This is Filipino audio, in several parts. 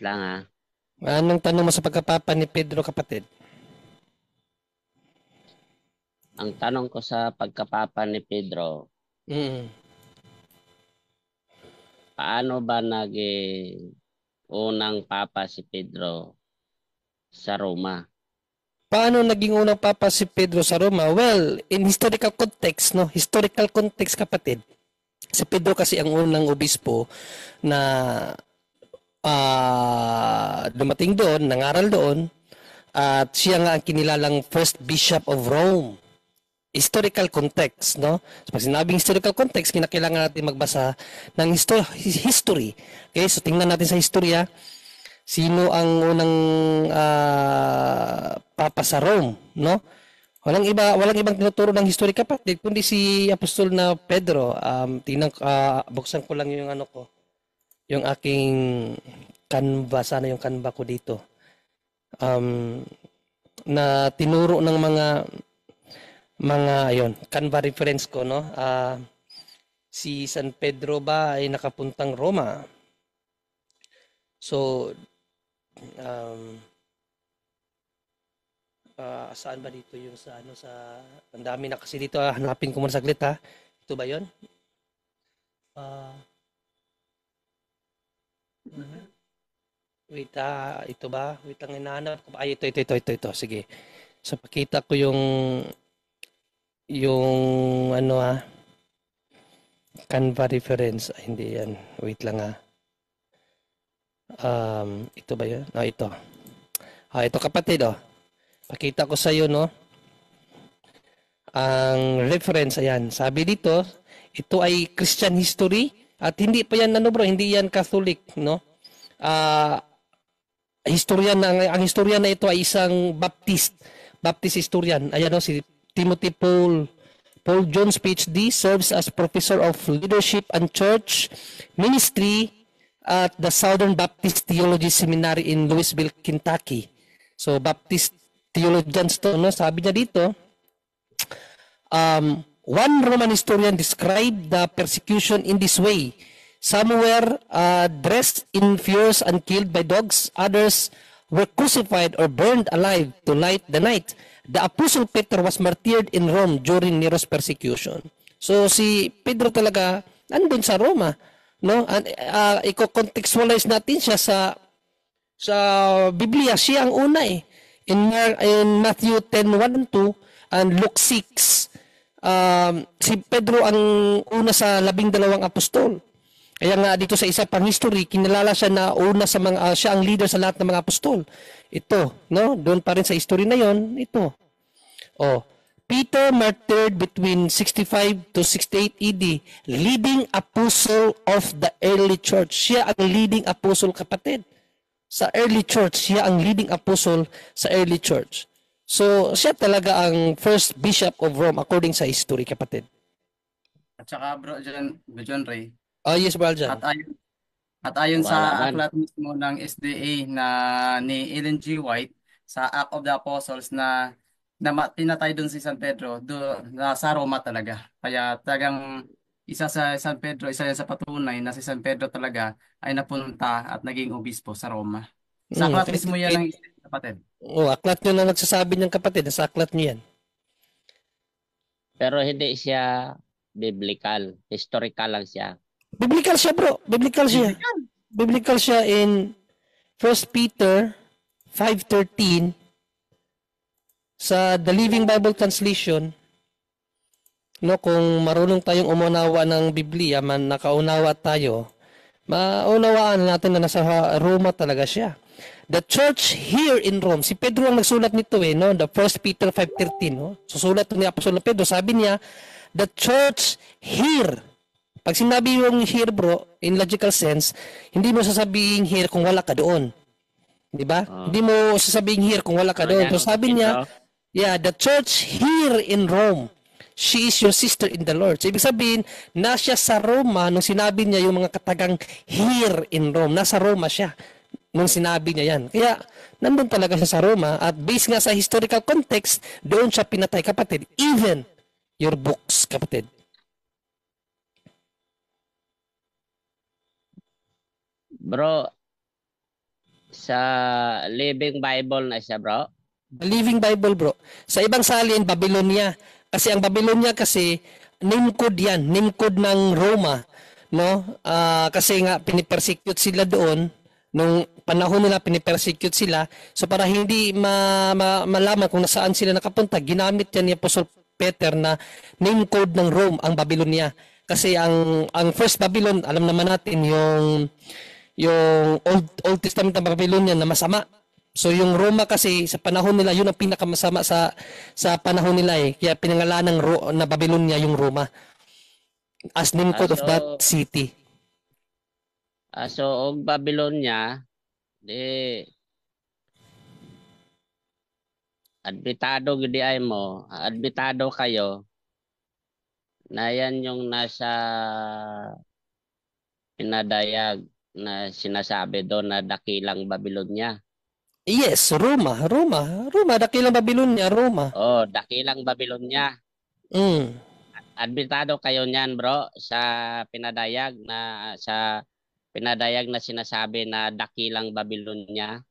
lang ha. Anong tanong mo sa pagkapapa ni Pedro, kapatid? Ang tanong ko sa pagkapapa ni Pedro, Mm. paano ba naging unang papa si Pedro sa Roma? Paano naging unang papa si Pedro sa Roma? Well, in historical context, no? Historical context, kapatid. Si Pedro kasi ang unang obispo na dumating doon, nangaral doon, at siya nga ang kinilalang first bishop of Rome. Historical context, no? So, pag sinabing historical context, kinakailangan natin magbasa ng history. Okay, so tingnan natin sa historya, sino ang unang papa sa Rome, no? Walang ibang tinuturo ng history, kapatid, kundi si Apostol na Pedro. Buksan ko lang yung ano ko, yung aking Canva, sana yung Canva ko dito. Na tinuro ng mga ayon, Canva reference ko, no? Si San Pedro ba ay nakapuntang Roma. So saan ba dito yung sa ano, sa ang dami na kasi dito, hanapin ko muna saglit, ha. Ito ba 'yon? Wait, ito ba? Wait lang, hinahanap ko. Ay, ito. Sige. So, pakita ko yung ano, Canva reference. Ay, hindi yan. Wait lang, ito ba yun? Ito. Ito, kapatid, pakita ko sa iyo, no? Ang reference, ayan. Sabi dito, ito ay Christian history at hindi pa yan, ano bro, hindi yan Catholic, no? Ang historian na ito ay isang Baptist historian. Ayan, no, si Timothy Paul Jones, PhD, serves as Professor of Leadership and Church Ministry at the Southern Baptist Theology Seminary in Louisville, Kentucky. So, Baptist theologians to, no? Sabi niya dito, one Roman historian described the persecution in this way. Some were dressed in furs and killed by dogs. Others were crucified or burned alive to light the night. The Apostle Peter was martyred in Rome during Nero's persecution. So si Pedro talaga nandun sa Roma, no? I-contextualize natin siya sa Biblia. Siya ang una eh. In Matthew 10:1 and 2 and Luke 6, si Pedro ang una sa 12 apostol. Kaya nga dito sa isa pang history, kinilala siya na una sa mga, siya ang leader sa lahat ng mga apostol. Ito, no? Doon pa rin sa history na yon, ito. Peter martyred between 65 to 68 AD, leading apostle of the early church. Siya ang leading apostle, kapatid. Sa early church, siya ang leading apostle sa early church. So, siya talaga ang first bishop of Rome according sa history, kapatid. At saka bro, John Ray. Yes, bro, Aljan. At ayon sa Wala man. aklat mismo ng SDA na ni Ellen G. White sa Act of the Apostles na pinatay doon si San Pedro, sa Roma talaga. Kaya talagang isa sa San Pedro, isa yan sa patunay na si San Pedro talaga ay napunta at naging obispo sa Roma. Sa aklat mismo yan ng kapatid. Aklat nyo na nagsasabi ng kapatid. Sa aklat nyo yan. Pero hindi siya biblical. Historical lang siya. Biblical siya, bro. Biblical siya in 1 Peter 5:13 sa The Living Bible Translation. No, kung marunong tayong umunawa ng Biblia, nakaunawa tayo, maunawaan natin na nasa Roma talaga siya. The church here in Rome, si Pedro ang nagsulat nito no? The 1 Peter 5:13, no? Susulat ni Apostol Pedro, sabi niya, the church here. Pag sinabi yung here, bro, in logical sense, hindi mo sasabihin here kung wala ka doon. Di ba? Hindi mo sasabihin here kung wala ka doon. So sabi niya, the church here in Rome, she is your sister in the Lord. So ibig sabihin, nasa sa Roma nung sinabi niya yung mga katagang here in Rome. Nasa Roma siya nung sinabi niya yan. Kaya, nandun talaga siya sa Roma at based nga sa historical context, doon siya pinatay, kapatid. Even your books, kapatid. Bro, Sa Living Bible na siya, bro. The Living Bible, bro. Sa ibang salin, Babylonia. Kasi ang Babylonia kasi, name code yan. Name code ng Roma. No? Kasi nga, pinipersecute sila doon. Nung panahon nila, pinipersecute sila. So para hindi malaman kung nasaan sila nakapunta, ginamit yan ni Apostle Peter na name code ng Rome, ang Babylonia. Kasi ang first Babylon, alam naman natin, yung Old Testament ng Babylonia na masama. So yung Roma kasi sa panahon nila, yun ang pinakamasama sa panahon nila eh. Kaya pinangalan na Babylonia yung Roma as name code of that city. So og Babylonia di admitado gid ay mo, admitado kayo na yan yung nasa pinadayag na sinasabi doon na dakilang Babylonia. Yes, Roma, dakilang Babylonia, Roma. Oh, dakilang Babylonia. Admitado kayo niyan, bro, sa pinadayag na sinasabi na dakilang Babylonia.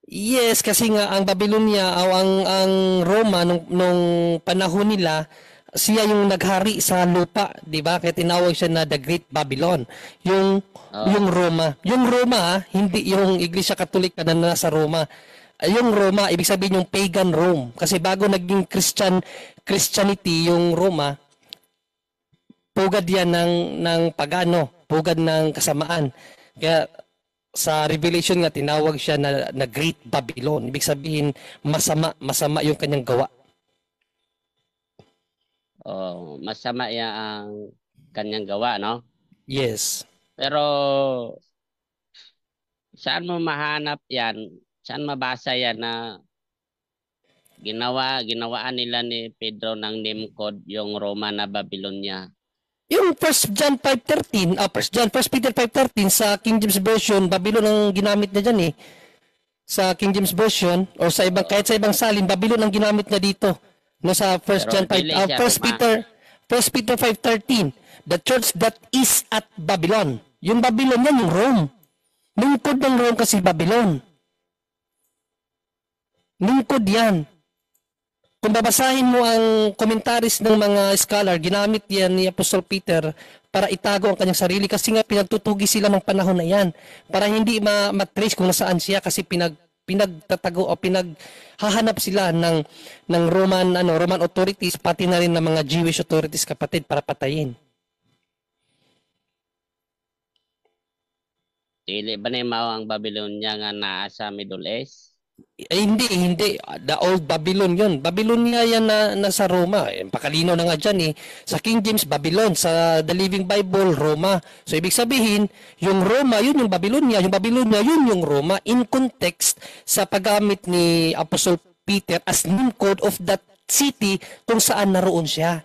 Yes, kasi nga ang Babylonia o ang Roma nung panahon nila, siya yung naghari sa lupa, 'di ba? Kaya tinawag siya na the Great Babylon. Yung Roma. Yung Roma, hindi yung Iglesia Katolika na nasa Roma. Yung Roma, ibig sabihin yung pagan Rome. Kasi bago naging Christianity yung Roma, pugad yan ng pagano, pugad ng kasamaan. Kaya sa Revelation nga tinawag siya na Great Babylon. Ibig sabihin masama yung kanyang gawa. Oh, masama ya ang kanyang gawa, no? Yes. Pero saan mo mahanap yan? Saan mabasa yan na ginawaan nila ni Pedro ng name code yung Roma na Babylonia? Yung 1 John 5:13, 1 Peter 5:13 sa King James Version, Babylon ang ginamit na dyan eh. Sa King James Version or sa ibang kahit sa ibang salin, Babylon ang ginamit na dito. No, sa 1 John 5, 1 Peter 5:13, the church that is at Babylon. Yung Babylon yan, yung Rome. Lingkod ng Rome kasi Babylon. Lingkod yan. Kung babasahin mo ang komentaris ng mga scholar, ginamit yan ni Apostle Peter para itago ang kanyang sarili kasi nga pinagtutugi sila ng panahon na yan para hindi matrace kung nasaan siya kasi pinagtatago o pinaghahanap sila ng Roman authorities pati na rin ng mga Jewish authorities kapatid para patayin. Dili ba na mao ang Babylonia nga naa sa Middle East? Hindi. The old Babylon yun. Babylonia yan na nasa Roma. Pakalino na nga dyan eh. Sa King James, Babylon. Sa The Living Bible, Roma. So, ibig sabihin, yung Roma, yun yung Babylonia. Yung Babylonia, yun yung Roma. In context, sa paggamit ni Apostle Peter as name code of that city kung saan naroon siya.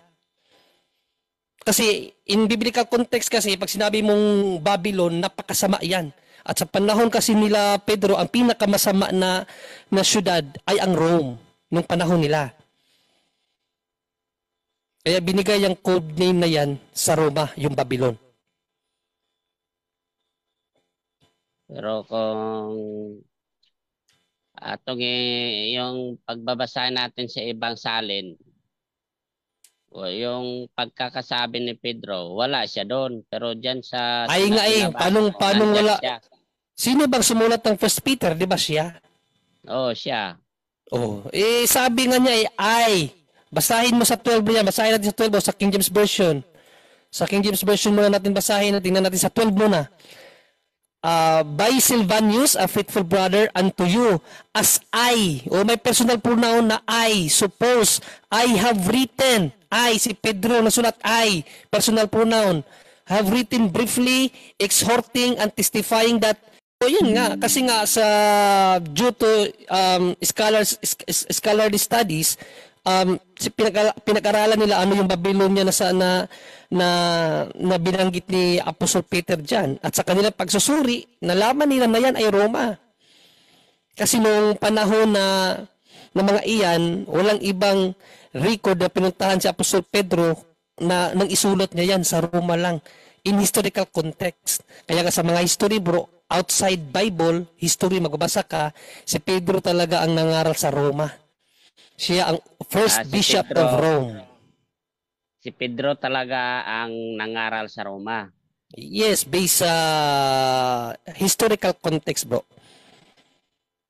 Kasi, in biblical context kasi, pag sinabi mong Babylon, napakasama yan. At sa panahon kasi nila Pedro, ang pinakamasama na syudad ay ang Rome nung panahon nila. Kaya binigay ang code name na yan sa Roma, yung Babylon. Pero kung yung pagbabasa natin sa ibang salin, yung pagkakasabi ni Pedro, wala siya doon. Pero diyan sa ay nga paano wala? Siya. Sino bang sumulat ng 1 Peter, 'di ba siya? Oh, siya. Oh, sabi nga niya ay basahin mo sa 12 niya, basahin natin sa 12 sa King James Version. Sa King James Version muna natin basahin, tingnan natin sa 12 muna. By Silvanus, a faithful brother unto you, as I, may personal pronoun na I, suppose, I have written, I, si Pedro, nasulat I, personal pronoun, have written briefly, exhorting and testifying that, yun nga, kasi nga sa, due to scholarly studies, pinag-aralan nila ano yung Babylonia na binanggit ni Apostle Peter dyan. At sa kanilang pagsusuri, nalaman nila na yan ay Roma. Kasi nung panahon na mga iyan, walang ibang record na pinuntahan si Apostle Pedro na nang isulat niya yan sa Roma lang in historical context. Kaya sa mga history bro, outside Bible, history, magbabasa ka, si Pedro talaga ang nangaral sa Roma. Siya ang first Si bishop Pedro. of Rome. Si Pedro talaga ang nangaral sa Roma. Yes, based sa historical context, bro.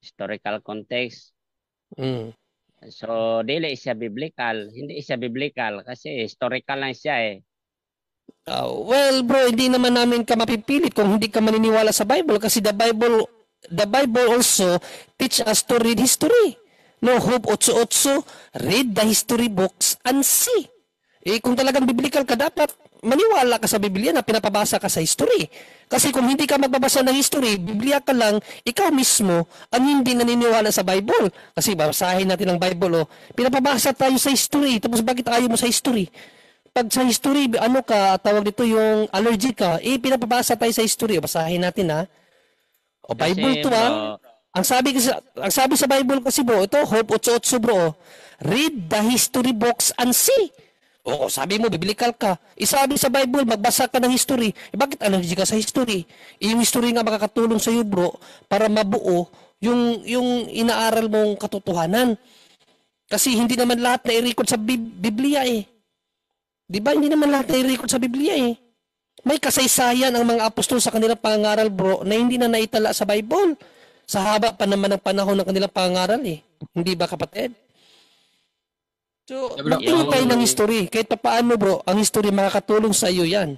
Historical context. Mm. So, dili siya biblical. Hindi siya biblical kasi historical lang siya eh. Well, bro, hindi naman namin ka mapipilit kung hindi ka maniniwala sa Bible kasi the Bible also teach us to read history. No, Hope 8:8, read the history books and see. Kung talagang biblical ka, dapat maniwala ka sa Biblia na pinapabasa ka sa history. Kasi kung hindi ka magbabasa ng history, Biblia ka lang, ikaw mismo ang hindi naniniwala sa Bible. Kasi basahin natin ang Bible, pinapabasa tayo sa history. Tapos bakit ayaw mo sa history? Pag sa history, tawag dito yung allergy ka, pinapabasa tayo sa history. Basahin natin Bible Kasi, to bro, Ang sabi sa Bible kasi bro, ito, Hope 8:8 bro, read the history books and see. Sabi mo, biblical ka. Sabi sa Bible, magbasa ka ng history. Bakit allergy ka sa history? Yung history nga makakatulong sa iyo bro, para mabuo yung inaaral mong katotohanan. Kasi hindi naman lahat na i-record sa Biblia eh. Di ba? Hindi naman lahat na i-record sa Biblia eh. May kasaysayan ang mga apostol sa kanilang pangangaral bro na hindi na naitala sa Bible. Sa haba pa naman ng panahon ng kanilang pangangaral eh. Hindi ba kapatid? So, magtingin tayo ng history. Kahit pa paano bro, ang history makakatulong sa iyo yan.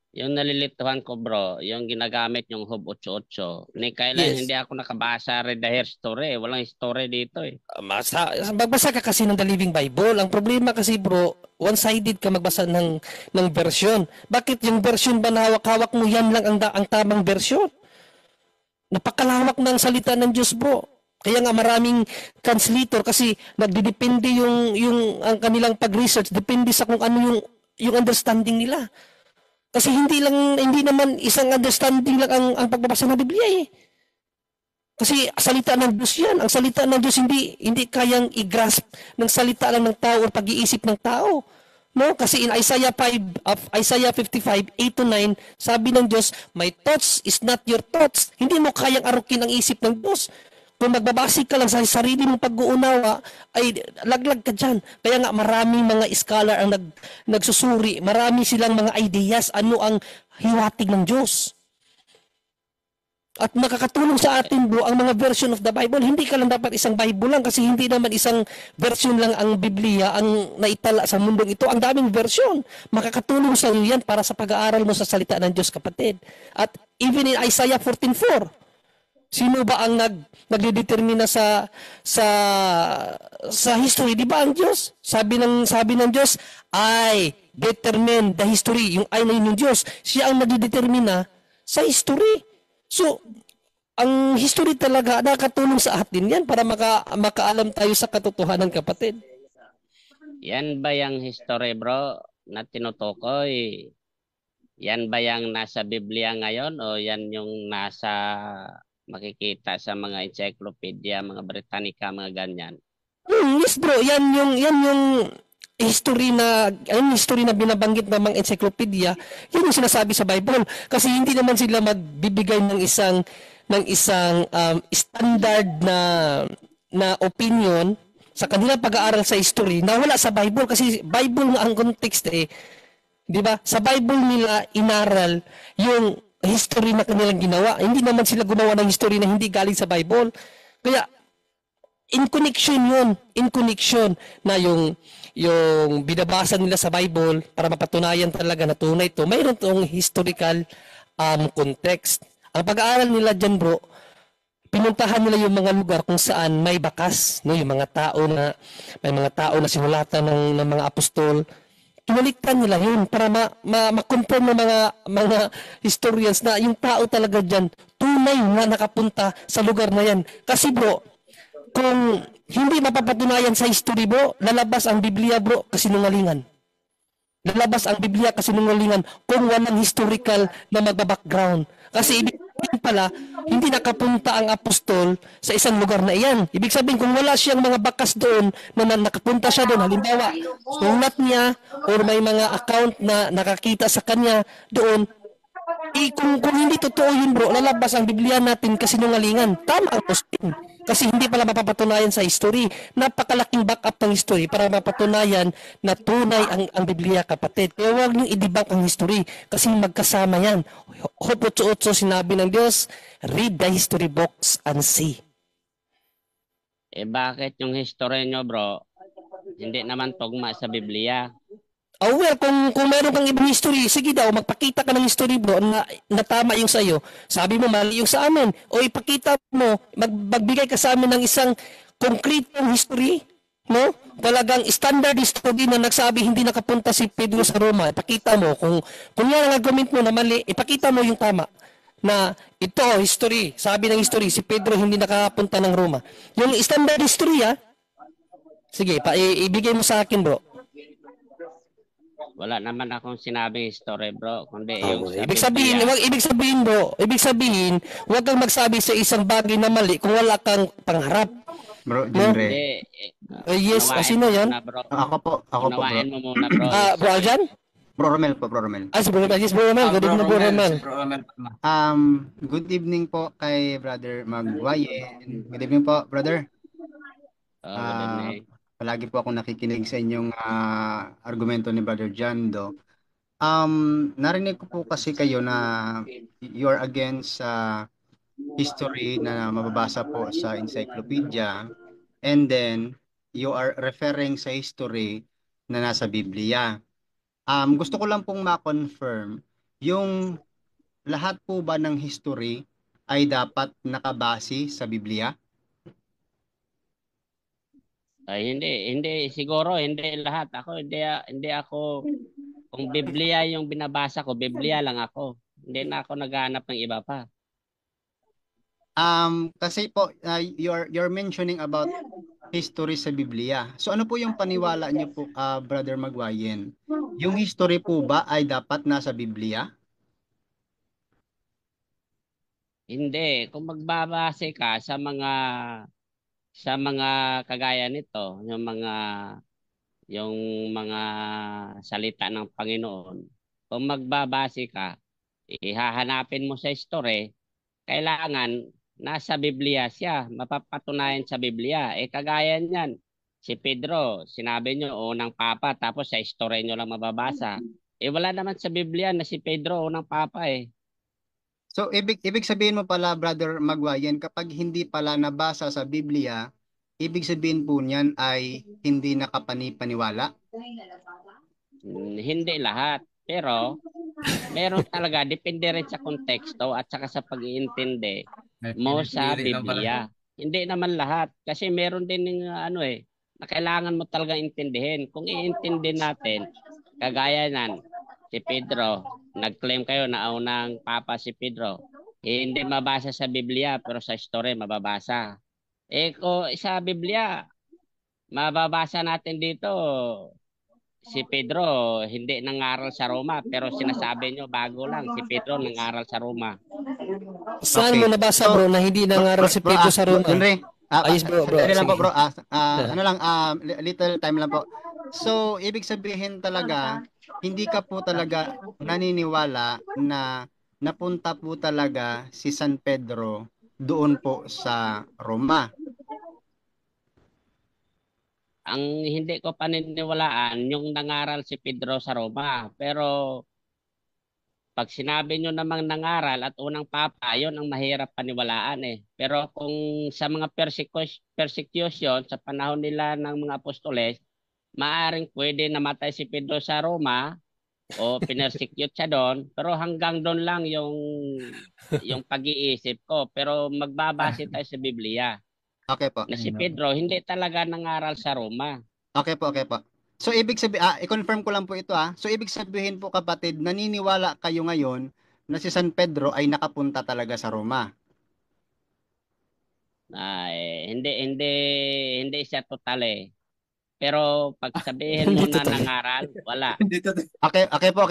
yung nalilituhan ko bro, yung ginagamit yung Hope 8:8. Ni kailan Yes. hindi ako nakabasa read the history. Walang history dito eh. Magbasa ka kasi ng The Living Bible. Ang problema kasi bro, one-sided ka magbasa ng version. Bakit yung version ba na hawak-hawak mo, yan lang ang tamang version? Napakalawak ng salita ng Diyos bro. Kaya nga maraming translator kasi nagdidepende yung ang kanilang pag-research, depende sa kung ano yung understanding nila. Kasi hindi naman isang understanding lang ang pagbabasa ng Biblia eh. Kasi salita ng Diyos yan. Ang salita ng Diyos hindi kayang i-grasp ng salita lang ng tao o pag-iisip ng tao. No? Kasi in Isaiah 55:8-9, sabi ng Diyos, my thoughts is not your thoughts. Hindi mo kayang arukin ang isip ng Diyos. Kung magbabase ka lang sa sarili mong pag-uunawa, ay laglag ka dyan. Kaya nga maraming mga scholar ang nagsusuri, marami silang mga ideas, ano ang hiwatig ng Diyos. At makakatulong sa atin bro, ang mga version of the Bible. Hindi ka lang dapat isang Bible lang kasi hindi naman isang version lang ang Biblia ang naitala sa mundong ito. Ang daming version. Makakatulong sa iyo yan para sa pag-aaral mo sa salita ng Diyos kapatid. At even in Isaiah 14:4, sino ba ang nagdedetermina sa history? Di ba ang Diyos? Sabi ng Diyos, I determine the history. Yung I na yun yung Diyos. Siya ang nagdedetermina sa history. So, ang history talaga nakatulong sa atin yan para makaalam tayo sa katotohanan kapatid. Yan ba yung history bro na tinutukoy? Yan ba yung nasa Biblia ngayon o yan yung nasa makikita sa mga encyclopedia, mga Britannica, mga ganyan? Yes bro, yan yung history na binabanggit ng mga encyclopedia. Yan yung sinasabi sa Bible kasi hindi naman sila magbibigay ng isang standard na opinion sa kanilang pag-aaral sa history na wala sa Bible kasi Bible nga ang context eh. 'Di ba? Sa Bible nila inaral yung history na kanilang ginawa. Hindi naman sila gumawa ng history na hindi galing sa Bible. Kaya in connection na yung binabasa nila sa Bible para mapatunayan talaga na tunay ito. Mayroon tong historical context. Ang pag-aaral nila dyan bro, pinuntahan nila yung mga lugar kung saan may bakas, no, yung mga tao na sinulatan ng mga apostol. Kinuliktan nila yun para ma-confirm ng mga historians na yung tao talaga dyan tunay na nakapunta sa lugar na yan. Kasi bro, kung hindi mapapatunayan sa history bro, lalabas ang Biblia bro kasinungalingan. Lalabas ang Biblia kasinungalingan kung walang historical na magba-background. Kasi ibig sabihin pala, hindi nakapunta ang apostol sa isang lugar na iyan. Ibig sabihin kung wala siyang mga bakas doon na nakapunta siya doon, halimbawa, sulat niya or may mga account na nakakita sa kanya doon, kung hindi totoo yun bro, lalabas ang Biblia natin kasi nungalingan. Tama ang Austin. Kasi hindi pala mapapatunayan sa history. Napakalaking backup ng history para mapatunayan na tunay ang Biblia, kapatid. Kaya huwag niyong i-debunk ang history kasi magkasama yan. Hope 8:8 sinabi ng Diyos, read the history books and see. Bakit yung history nyo, bro, hindi naman tugma sa Biblia? Oh well, kung meron kang ibang history, sige daw, magpakita ka ng history bro na tama yung sa'yo. Sabi mo, mali yung sa amin. O ipakita mo, magbigay ka sa amin ng isang konkretong history, no? Talagang standard history na nagsabi hindi nakapunta si Pedro sa Roma. Ipakita mo, kung yan ang argument mo na mali, ipakita mo yung tama. Na ito, history, sabi ng history, si Pedro hindi nakapunta ng Roma. Yung standard history, sige, ibigay mo sa akin bro. Wala naman akong sinabing history, bro, kundi yung sa Ibig sabihin, huwag kang magsabi sa isang bagay na mali kung wala kang pangarap. Bro, Jinre. Yes, sino yan? Ako po, bro. Unawain mo muna, bro. Bro Aljan? Bro Romel po, bro Romel. Si Bro Romel. Yes, Bro Romel. Good evening, Bro Romel. Good evening po kay Brother Magwayen. Good evening po, brother. Good evening. Palagi po ako nakikinig sa inyong argumento ni Brother John Do. Narinig ko po kasi kayo na you are against history na mababasa po sa encyclopedia, and then you are referring sa history na nasa Biblia. Gusto ko lang pong ma-confirm, yung lahat po ba ng history ay dapat nakabase sa Biblia? Hindi siguro, hindi lahat. Hindi ako, kung Biblia yung binabasa ko, Biblia lang ako. Hindi na ako naghahanap ng iba pa. Kasi po you're mentioning about history sa Biblia. So ano po yung paniwala niyo po, Brother Magwayen? Yung history po ba ay dapat nasa Biblia? Hindi, kung magbabase ka sa mga kagaya nito, yung mga salita ng Panginoon, kung magbabase ka, ihahanapin mo sa history, kailangan nasa Biblia siya, mapapatunayan sa Biblia. Kagaya niyan, si Pedro, sinabi nyo, unang papa, tapos sa history nyo lang mababasa. Wala naman sa Biblia na si Pedro unang papa . So ibig sabihin mo pala, Brother Magwayen, kapag hindi pala nabasa sa Biblia, ibig sabihin po niyan ay hindi nakapani-paniwala? Hindi lahat, pero meron talaga, depende rin sa konteksto at saka sa pag-iintindi mo sa Biblia. Hindi naman lahat, kasi meron din ng na kailangan mo talagang intindihin. Kung iintindi natin, kagaya nan, si Pedro, nag-claim kayo na unang papa si Pedro. Hindi mabasa sa Biblia, pero sa history mababasa. Kung sa Biblia, mababasa natin dito, si Pedro hindi nangaral sa Roma, pero sinasabi nyo bago lang, si Pedro nangaral sa Roma. Saan mo nabasa bro na hindi nangaral si Pedro sa Roma? Ayos bro. Lang po bro. Little time lang po. So, ibig sabihin talaga, hindi ka po talaga naniniwala na napunta po talaga si San Pedro doon po sa Roma. Ang hindi ko paniniwalaan yung nangaral si Pedro sa Roma. Pero pag sinabi nyo namang nangaral at unang papa, yun ang mahirap paniwalaan . Pero kung sa mga persecution sa panahon nila ng mga apostoles, maaring pwede namatay si Pedro sa Roma o pinersecute siya doon, pero hanggang doon lang yung pag-iisip ko. Pero magbabase tayo sa Biblia. Okay po. Na si Pedro hindi talaga nangaral sa Roma. Okay po. So ibig sabihin, i-confirm ko lang po ito . So ibig sabihin po kapatid, naniniwala kayo ngayon na si San Pedro ay nakapunta talaga sa Roma? Hindi siya total . Pero pag sabihin mo na nangaral, wala. Okay po.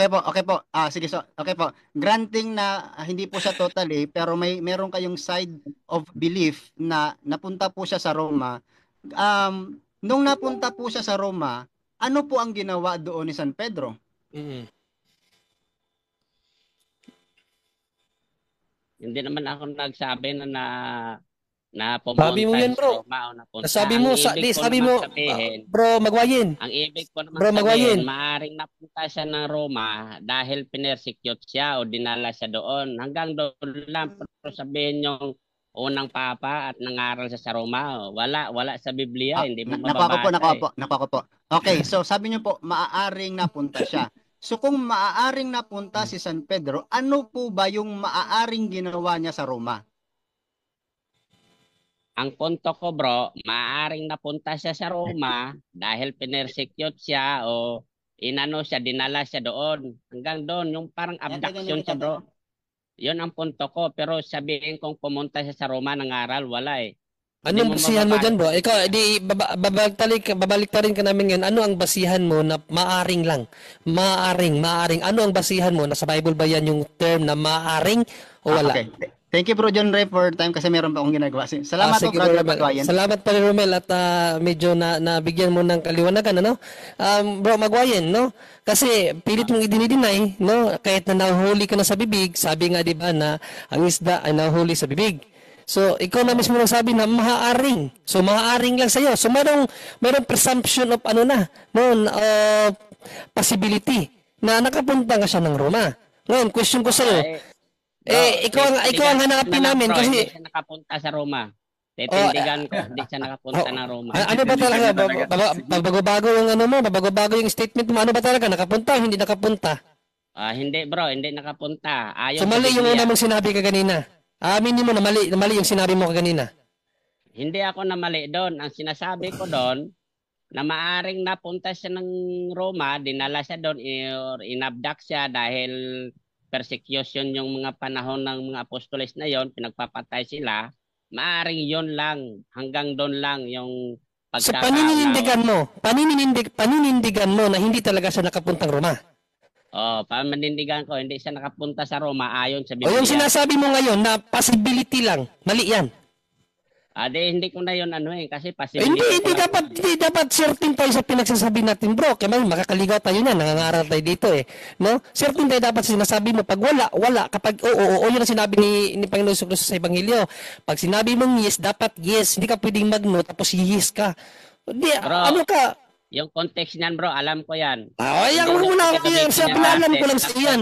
Sige, so okay po. Granting na hindi po siya totally, pero meron kayong side of belief na napunta po siya sa Roma. Nung napunta po siya sa Roma, ano po ang ginawa doon ni San Pedro? Hindi naman ako nagsabi na Sabi mo pumunta yan, sa bro. Roma o napunta. Sabi Ang mo, ibig ko sabi naman mo, sabihin, bro Magwayin. ang ibig ko naman Bro sabihin, Magwayin. maaring napunta siya ng Roma dahil pinersecute siya o dinala siya doon. Hanggang doon lang, pero sabihin yung unang papa at nangaral siya sa Roma. Wala sa Biblia, hindi mo mababasa eh. Nakuha ko po. Okay, so sabi niyo po, maaaring napunta siya. So kung maaaring napunta si San Pedro, ano po ba yung maaaring ginawa niya sa Roma? Ang punto ko bro, maaaring napunta siya sa Roma dahil pinersecute siya o inano siya, dinala siya doon. Hanggang doon, yung parang abduction siya bro. Yun ang punto ko. Pero sabihin kong pumunta siya sa Roma nangaral, wala eh. Hindi Anong mo basihan mo mababasa. dyan, bro? Ikaw, babalik ta rin ka namin ngayon. Ano ang basihan mo na maaring lang? Maaring. Ano ang basihan mo? Nasa Bible ba yan yung term na maaring o wala? Okay. Thank you, Bro John Ray, for time kasi meron pa akong ginagawa. Salamat po, Sige, Brother Romel. Magwayan. Salamat pa rin, Romel, at medyo nabigyan mo ng kaliwanagan, ano? Bro Magwayan, no? Kasi pilit mong idinideny, no? Kahit na nahuli ka na sa bibig, sabi nga, di ba, na ang isda ay nahuli sa bibig. So, ikaw na mismo nagsabi na maaaring. So, maaaring lang sa'yo. So, merong presumption of ano na, no? Possibility na nakapunta nga siya ng Roma. Ngayon, question ko sa'yo, ikaw ang hanapin namin kasi hindi siya nakapunta sa Roma. Titindigan ko, hindi siya nakapunta ng Roma. Ano ba talaga? Bago-bago yung ano mo, bago-bago yung statement mo. Ano ba talaga? Nakapunta o hindi nakapunta? Hindi bro, hindi nakapunta. So mali yung una mong sinabi ka kanina. Aminin mo na mali yung sinabi mo kanina. Hindi ako na mali doon. Ang sinasabi ko doon, na maaring napunta siya ng Roma, dinala siya doon, inabduct siya dahil persecution yung mga panahon ng mga apostoles na yon, pinagpapatay sila, maaring yon lang, hanggang doon lang yung So pagkakaunawa. paninindigan mo na hindi talaga siya nakapuntang Roma. Pamanindigan ko, hindi siya nakapunta sa Roma ayon sa O yung Biblia. sinasabi mo ngayon na possibility lang, mali yan. Hindi ko na yon kasi Hindi possibility. dapat certain tayo sa pinagsasabi natin, bro. Kaya makakaligaw tayo na, nangangaral tayo dito eh. No? Certain tayo dapat sinasabi mo pag wala. Kapag oo, yun ang sinabi ni Panginoon Jesucristo sa Ebanghelyo. Pag sinabi mong yes, dapat yes. Hindi ka pwedeng mag-no tapos yes ka. Hindi, Bro, ano ka? Yung context niyan bro, alam ko yan. Ayaw mo na ako yan. Pinalam ko lang sa iyo yan.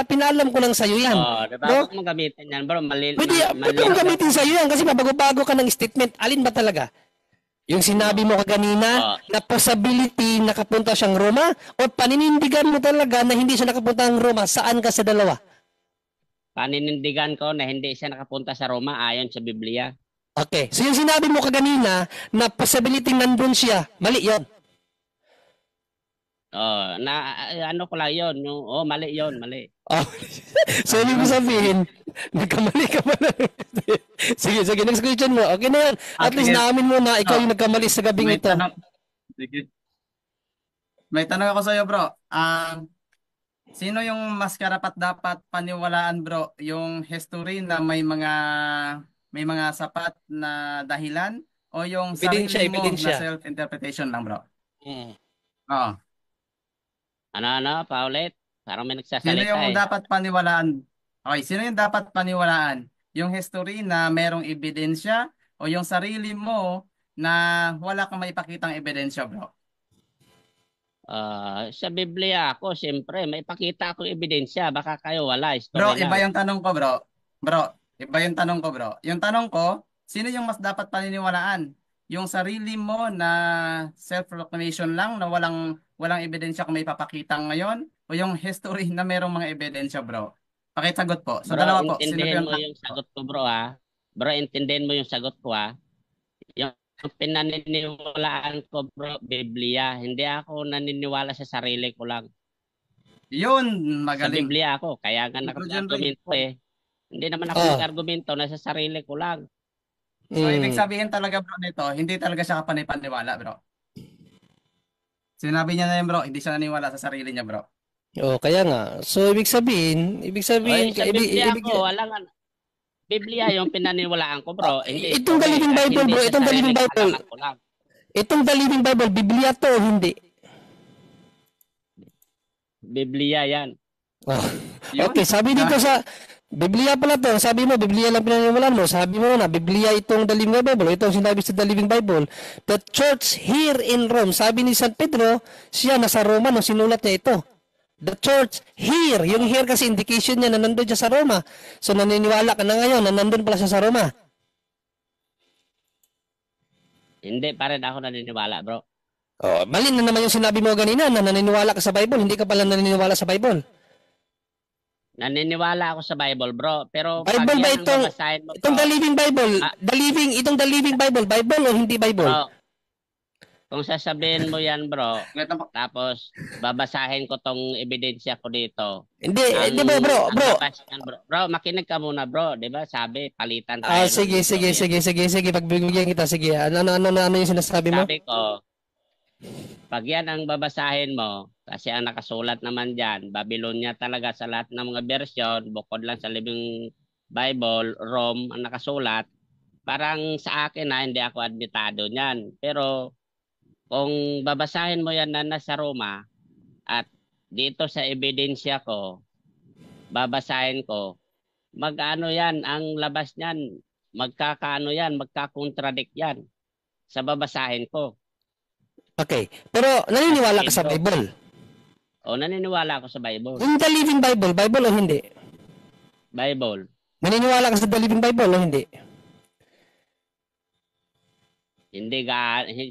Pinalam ko lang sa iyo yan. Diba? No? Huwag mong gamitin yan bro. Pwede mong gamitin sa iyo yan kasi mabago-bago ka ng statement. Alin ba talaga? Yung sinabi mo kaganina na possibility nakapunta siyang Roma o paninindigan mo talaga na hindi siya nakapunta ng Roma, saan ka sa dalawa? Paninindigan ko na hindi siya nakapunta sa Roma ayon sa Biblia. Okay. So yung sinabi mo kaganina na possibility nandun siya, mali yon. Ano ko lang yun. Mali yun, mali. So ibig mo sabihin, nagkamali ka ba na? Sige, next question mo. Okay na yan. At least naamin mo na ikaw yung nagkamali sa gabing ito. Sige. May tanong ako sa iyo, bro. Sino yung mas karapat dapat paniwalaan, bro? Yung history na may mga sapat na dahilan o yung sarili mo na self-interpretation lang, bro? Oo. Paulit? Parang may Sino nagsasalita yung dapat paniwalaan? Okay, sino yung dapat paniwalaan? Yung history na merong ebidensya o yung sarili mo na wala kang maipakitang ebidensya, bro? Sa Biblia ako, siyempre, may pakita akong ebidensya. Baka kayo wala, Bro, story iba lang. yung tanong ko, bro. Bro, iba yung tanong ko, bro. Yung tanong ko, sino yung mas dapat paniniwalaan? Yung sarili mo na self-proclamation lang na walang ebidensya kung may papakita ngayon o yung history na merong mga ebidensya, bro? Pakisagot po. Sa Bro, dalawa po, sino intindihin yung mo yung sagot ko, bro, ha? Bro, intindihin mo yung sagot ko, ha? Yung pinaniniwalaan ko, bro, Biblia. Hindi ako naniniwala sa sarili ko lang. Yun, Sa magaling. Biblia ako. Kaya nga nag-argumento eh. Hindi naman ako nag-argumento na sa sarili ko lang. So, ibig sabihin talaga, bro, nito, hindi talaga siya kapanipaniwala, bro. Sinabi niya na yun, bro, hindi siya naniwala sa sarili niya, bro. Kaya nga. So, ibig sabihin, Sa Biblia ko, wala nga. Biblia yung pinaniwalaan ko, bro. Itong The Living Bible, bro. Itong The Living Bible. Itong The Living Bible, Biblia to, hindi. Biblia yan. Okay, sabi dito sa Biblia pala to. Sabi mo, Biblia lang pinaniniwalaan mo. Sabi mo na, Biblia itong The Living Bible. Ito ang sinabi sa The Living Bible. The church here in Rome. Sabi ni San Pedro, siya nasa Roma nung sinulat niya ito. The church here. Yung here kasi indication niya na nandun siya sa Roma. So naniniwala ka na ngayon na nandun pala siya sa Roma. Hindi pa rin ako naniniwala, bro. Oh, mali na naman yung sinabi mo kanina na naniniwala ka sa Bible. Hindi ka pala naniniwala sa Bible. Naniniwala ako sa Bible, bro. Pero Bible pag ba yan ang itong, babasahin mo, itong bro, The Living Bible? Ah. Itong The Living Bible, Bible o hindi Bible? bro, kung sasabihin mo yan, bro, tapos babasahin ko tong ebidensya ko dito. Hindi, di ba bro? Bro, makinig ka muna, bro. Di ba sabi, palitan tayo. Sige. Pagbibigyan kita, sige. Ano yung sinasabi mo? Sabi ko, pag yan ang babasahin mo, kasi ang nakasulat naman dyan, Babylonia talaga sa lahat ng mga bersyon, bukod lang sa Living Bible, Rome ang nakasulat, parang sa akin na hindi ako admitado niyan. Pero kung babasahin mo yan na nasa Roma at dito sa ebidensya ko, babasahin ko, mag-ano yan, ang labas niyan, magkakaano yan, magkakontradict yan sa babasahin ko. Okay. Pero naniniwala ka sa Bible? O, naniniwala ako sa Bible. Yung The Living Bible, Bible o hindi? Bible. Naniniwala ka sa The Living Bible o hindi? Hindi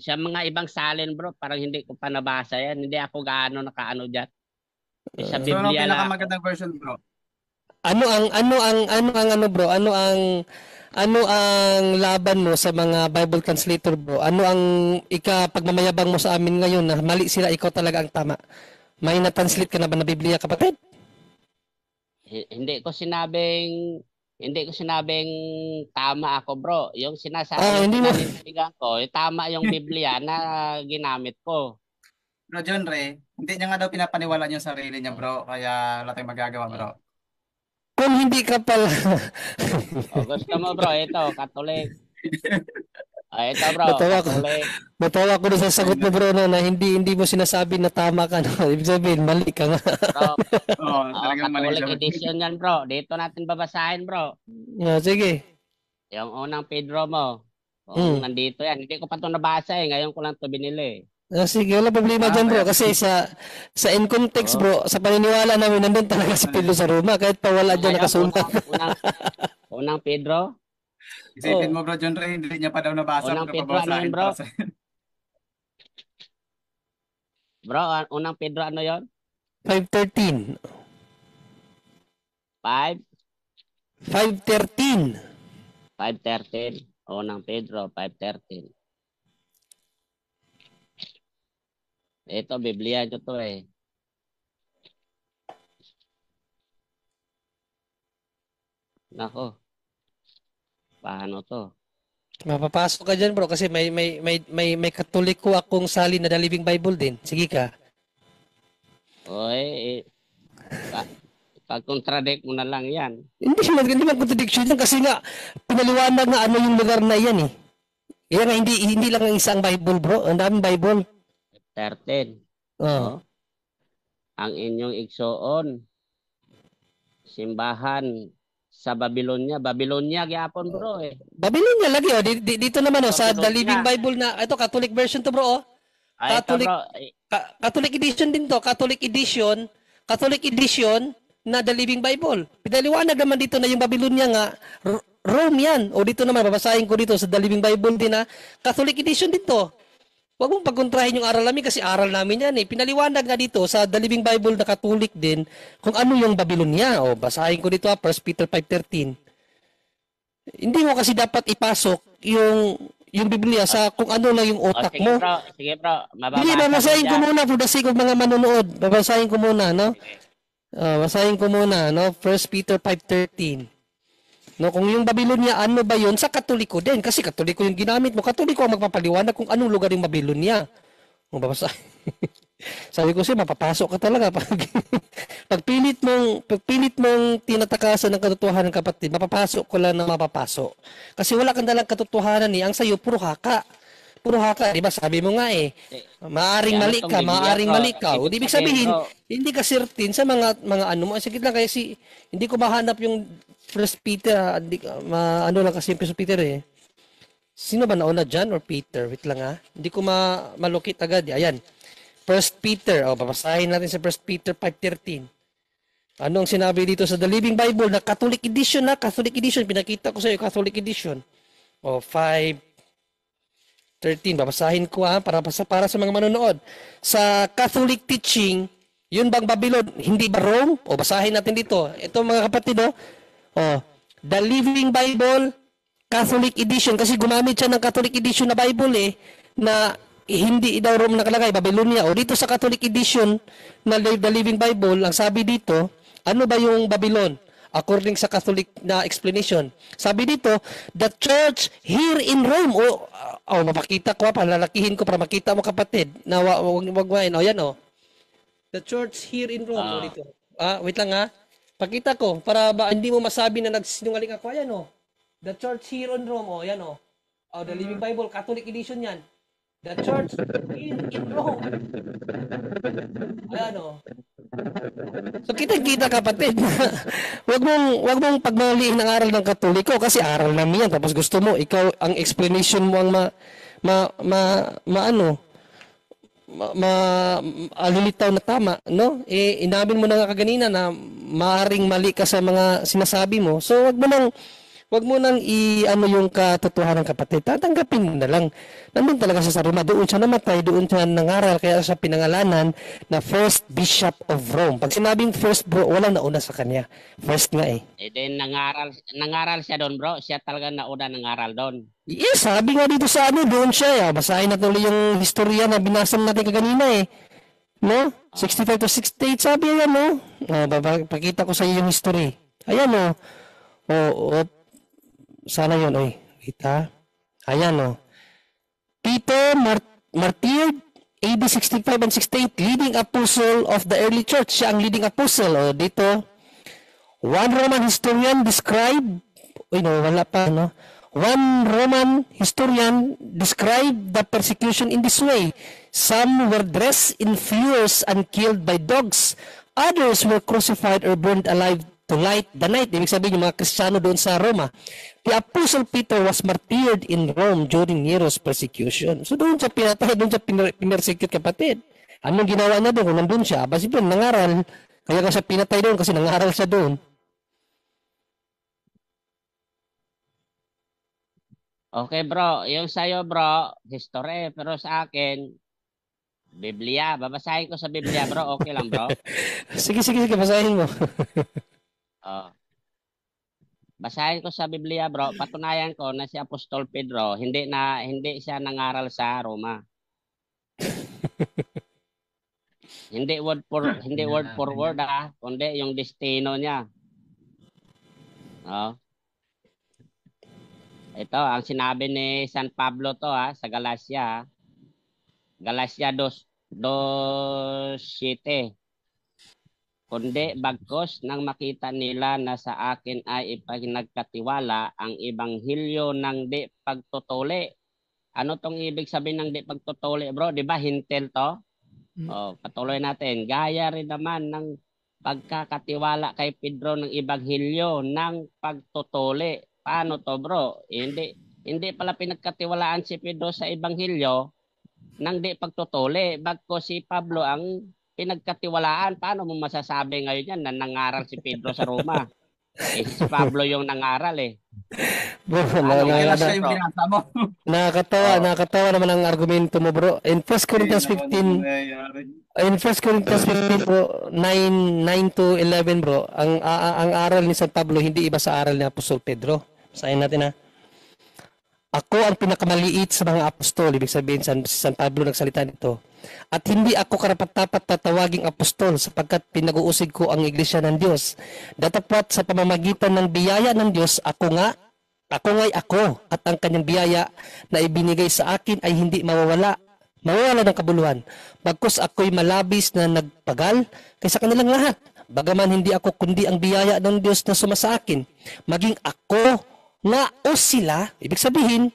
sa mga ibang salin, bro, parang hindi ko pa nabasa yan. Hindi ako gaano nakaano diyan. Sa So, ano Biblia lang. pinakamagandang version, bro? Ano ang laban mo sa mga Bible translator, bro? Ano ang pagmamayabang mo sa amin ngayon na mali sila, ikaw talaga ang tama? May na-translate ka na ba na Biblia, kapatid? Hindi ko sinabing tama ako, bro. Yung sinasabi ko, tama yung Biblia na ginamit ko. Bro John Ray, hindi niya nga daw pinapaniwala yung sarili niya, bro. Kaya wala tayong magagawa, bro. Kung hindi ka pala... Gusto mo, bro, ito, Catholic. Ito, bro, Catholic. Natawa ko sa sagot mo, bro, na hindi mo sinasabi na tama ka. No? Ibig sabihin, mali ka nga. Bro, talagang mali Catholic siya. edition yan, bro. Dito natin babasahin, bro. Sige. Yung unang Pedro mo. Nandito yan. Hindi ko pa ito nabasa eh. Ngayon ko lang ito binili. Sige, wala problema dyan, bro. Kasi sa in context, bro, sa paniniwala namin, nandun talaga si Pedro sa Roma. Kahit pa wala dyan nakasulat. Unang Pedro? Isipin mo, bro John Ray, hindi niya pa daw nabasa. Unang Pedro, ano yun, bro? Bro, unang Pedro, ano yun? 5:13. 5:13. 5:13. Unang Pedro, 5:13. Ito, Biblia nyo to eh. Nako. Paano to? Mapapasok ka dyan, bro, kasi may Katoliko akong salin na The Living Bible din. Sige ka. Pag-contradict mo na lang yan. Hindi man contradiction yan kasi nga pinaliwanag na ano yung lugar na yan eh. Yan nga, hindi lang ang isang Bible, bro. Ang daming Bible. 13. Ang inyong igsoon, simbahan sa Babylonia. Babylonia, gyapon, bro eh. Babylonia lagi, oh. Dito naman, sa The Living Bible na, ito, Catholic version to, bro, oh. Catholic, ito, bro. Catholic edition din to. Catholic edition na The Living Bible. Pinaliwanag naman dito na yung Babylonia nga, Rome yan. O dito naman, babasahin ko dito sa The Living Bible din na Catholic edition din to. Huwag mong pagkontrahin yung aral namin kasi aral namin yan eh. Pinaliwanag nga dito sa The Living Bible na Catholic din kung ano yung Babylonia. O basahin ko dito 1 Peter 5:13. Hindi mo kasi dapat ipasok yung Biblia sa kung ano lang yung otak mo. Sige bro. Hindi, babasahin ko muna for the sake of mga manonood. Babasahin ko muna, no? Basahin ko muna, no? 1 Peter 5:13. No, kung yung Babylonia, ano ba yun? Sa Katoliko din. Kasi Katoliko yung ginamit mo. Katoliko ang magpapaliwanag kung anong lugar yung Babylonia. Kung babasahin. Sabi ko siya, mapapasok ka talaga. Pag pilit mong tinatakasan ng katotohanan, kapatid, mapapasok ko lang na mapapasok. Kasi wala kang dalang katotohanan eh. Ang sayo, puro haka. puro haka, di ba? Sabi mo nga eh, maaring Ano mali tong ka, Biblia, maaring bro? mali ka. O di ibig sabihin, bro, hindi ka certain sa mga ano mo. Sige lang kasi hindi ko mahanap yung First Peter, hindi, ano lang kasi yung First Peter eh. Sino ba nauna, John or Peter? Wait lang ha. Hindi ko malukit agad. Ayan. First Peter. O, babasahin natin sa First Peter 5:13. Anong sinabi dito sa The Living Bible na Catholic Edition na? Catholic Edition. Pinakita ko sa iyo, Catholic Edition. O, 5:13. Babasahin ko ha, para sa mga manonood. Sa Catholic teaching, yun bang Babylon? Hindi ba Rome? O, basahin natin dito. Ito mga kapatid, o, The Living Bible, Catholic Edition. Kasi gumamit siya ng Catholic Edition na Bible na hindi daw Rome nakalagay, Babylonia. O dito sa Catholic Edition na The Living Bible, ang sabi dito, ano ba yung Babylon? According sa Catholic na explanation. Sabi dito, the church here in Rome. Mapakita ko, palalakihin ko para makita mo kapatid. Na wag main. O yan o. The church here in Rome. O dito. Wait lang ha. Pakita ko para hindi mo masabi na nagsinungaling ako. Ayan o. The church here in Rome. O yan o. The Living Bible, Catholic Edition yan. The church here in Rome. Ayan o. So kita kapatid, wag mong pagmaliin ang aral ng Katoliko kasi aral namin yan. Tapos gusto mo ikaw ang explanation mo ang alilitaw na tama, no? Inamin mo na nga kaganina na maaring mali ka sa mga sinasabi mo. So wag mo nang yung katotohanan kapatid. Tatanggapin mo na lang. Nandun talaga siya sa Roma. Doon siya namatay, doon siya nangaral. Kaya siya pinangalanan na First Bishop of Rome. Pag sinabing first bro, walang nauna sa kanya. First nga eh. Then nangaral siya doon bro. Siya talaga nauna nangaral doon. Yes, sabi nga dito sa doon siya. Basahin natin ulit yung historia na binasa natin kaganina eh. No? 65 to 68, sabi yan no? Pakita ko sa iyo yung history. Ayan sana yun, wait ha. Ayan Peter martyred AD 65 and 68, leading apostle of the early church. Siya ang leading apostle. Dito, one Roman historian described, one Roman historian described the persecution in this way. Some were dressed in furs and killed by dogs. Others were crucified or burned alive to light the night. Ibig sabihin yung mga Kristiyano doon sa Roma. The Apostle Peter was martyred in Rome during Nero's persecution. So doon siya pinatay, doon siya pinersecute kapatid. Anong ginawa niya doon? Kung nandun siya, basta doon, nangaral. Kaya siya pinatay doon kasi nangaral siya doon. Okay bro, yung sa'yo bro, history. Pero sa akin, Biblia. Babasahin ko sa Biblia bro, okay lang bro? Sige, basahin mo. Basahin ko sa Biblia bro, patunayan ko na si Apostol Pedro hindi siya nangaral sa Roma. Hindi word for word kundi yung destino niya. Ito ang sinabi ni San Pablo to sa Galacia. Galacia 2:7. Kundi bagkos nang makita nila na sa akin ay ipinagkatiwala ang ibanghilyo ng di pagtutuli. Ano tong ibig sabihin ng di pagtutuli bro? Di ba hintil to? Patuloy natin. Gaya rin naman ng pagkakatiwala kay Pedro ng ibanghilyo ng pagtutuli. Paano to bro? Hindi pala pinagkatiwalaan si Pedro sa ibanghilyo ng di pagtutuli. Bagkos si Pablo ang pinagkatiwalaan. Paano mo masasabi ngayon yan na nangaral si Pedro sa Roma? Si Pablo yung nangaral Nakakatawa naman ang argumento mo bro. In 1 Corinthians 15 bro, 9 to 11 bro, ang aral ni San Pablo hindi iba sa aral ni Apostol Pedro. Basahin natin Ako ang pinakamaliit sa mga apostol. Ibig sabihin si San Pablo nagsalita nito. At hindi ako karapat-dapat tatawaging apostol sapagkat pinag-uusig ko ang iglesia ng Diyos. Datapwat sa pamamagitan ng biyaya ng Diyos, ako nga'y ako at ang kanyang biyaya na ibinigay sa akin ay hindi mawawala ng kabuluhan. Bagkus ako'y malabis na nagpagal kaysa kanilang lahat. Bagaman hindi ako kundi ang biyaya ng Diyos na suma sa akin. Maging ako nga o sila, ibig sabihin,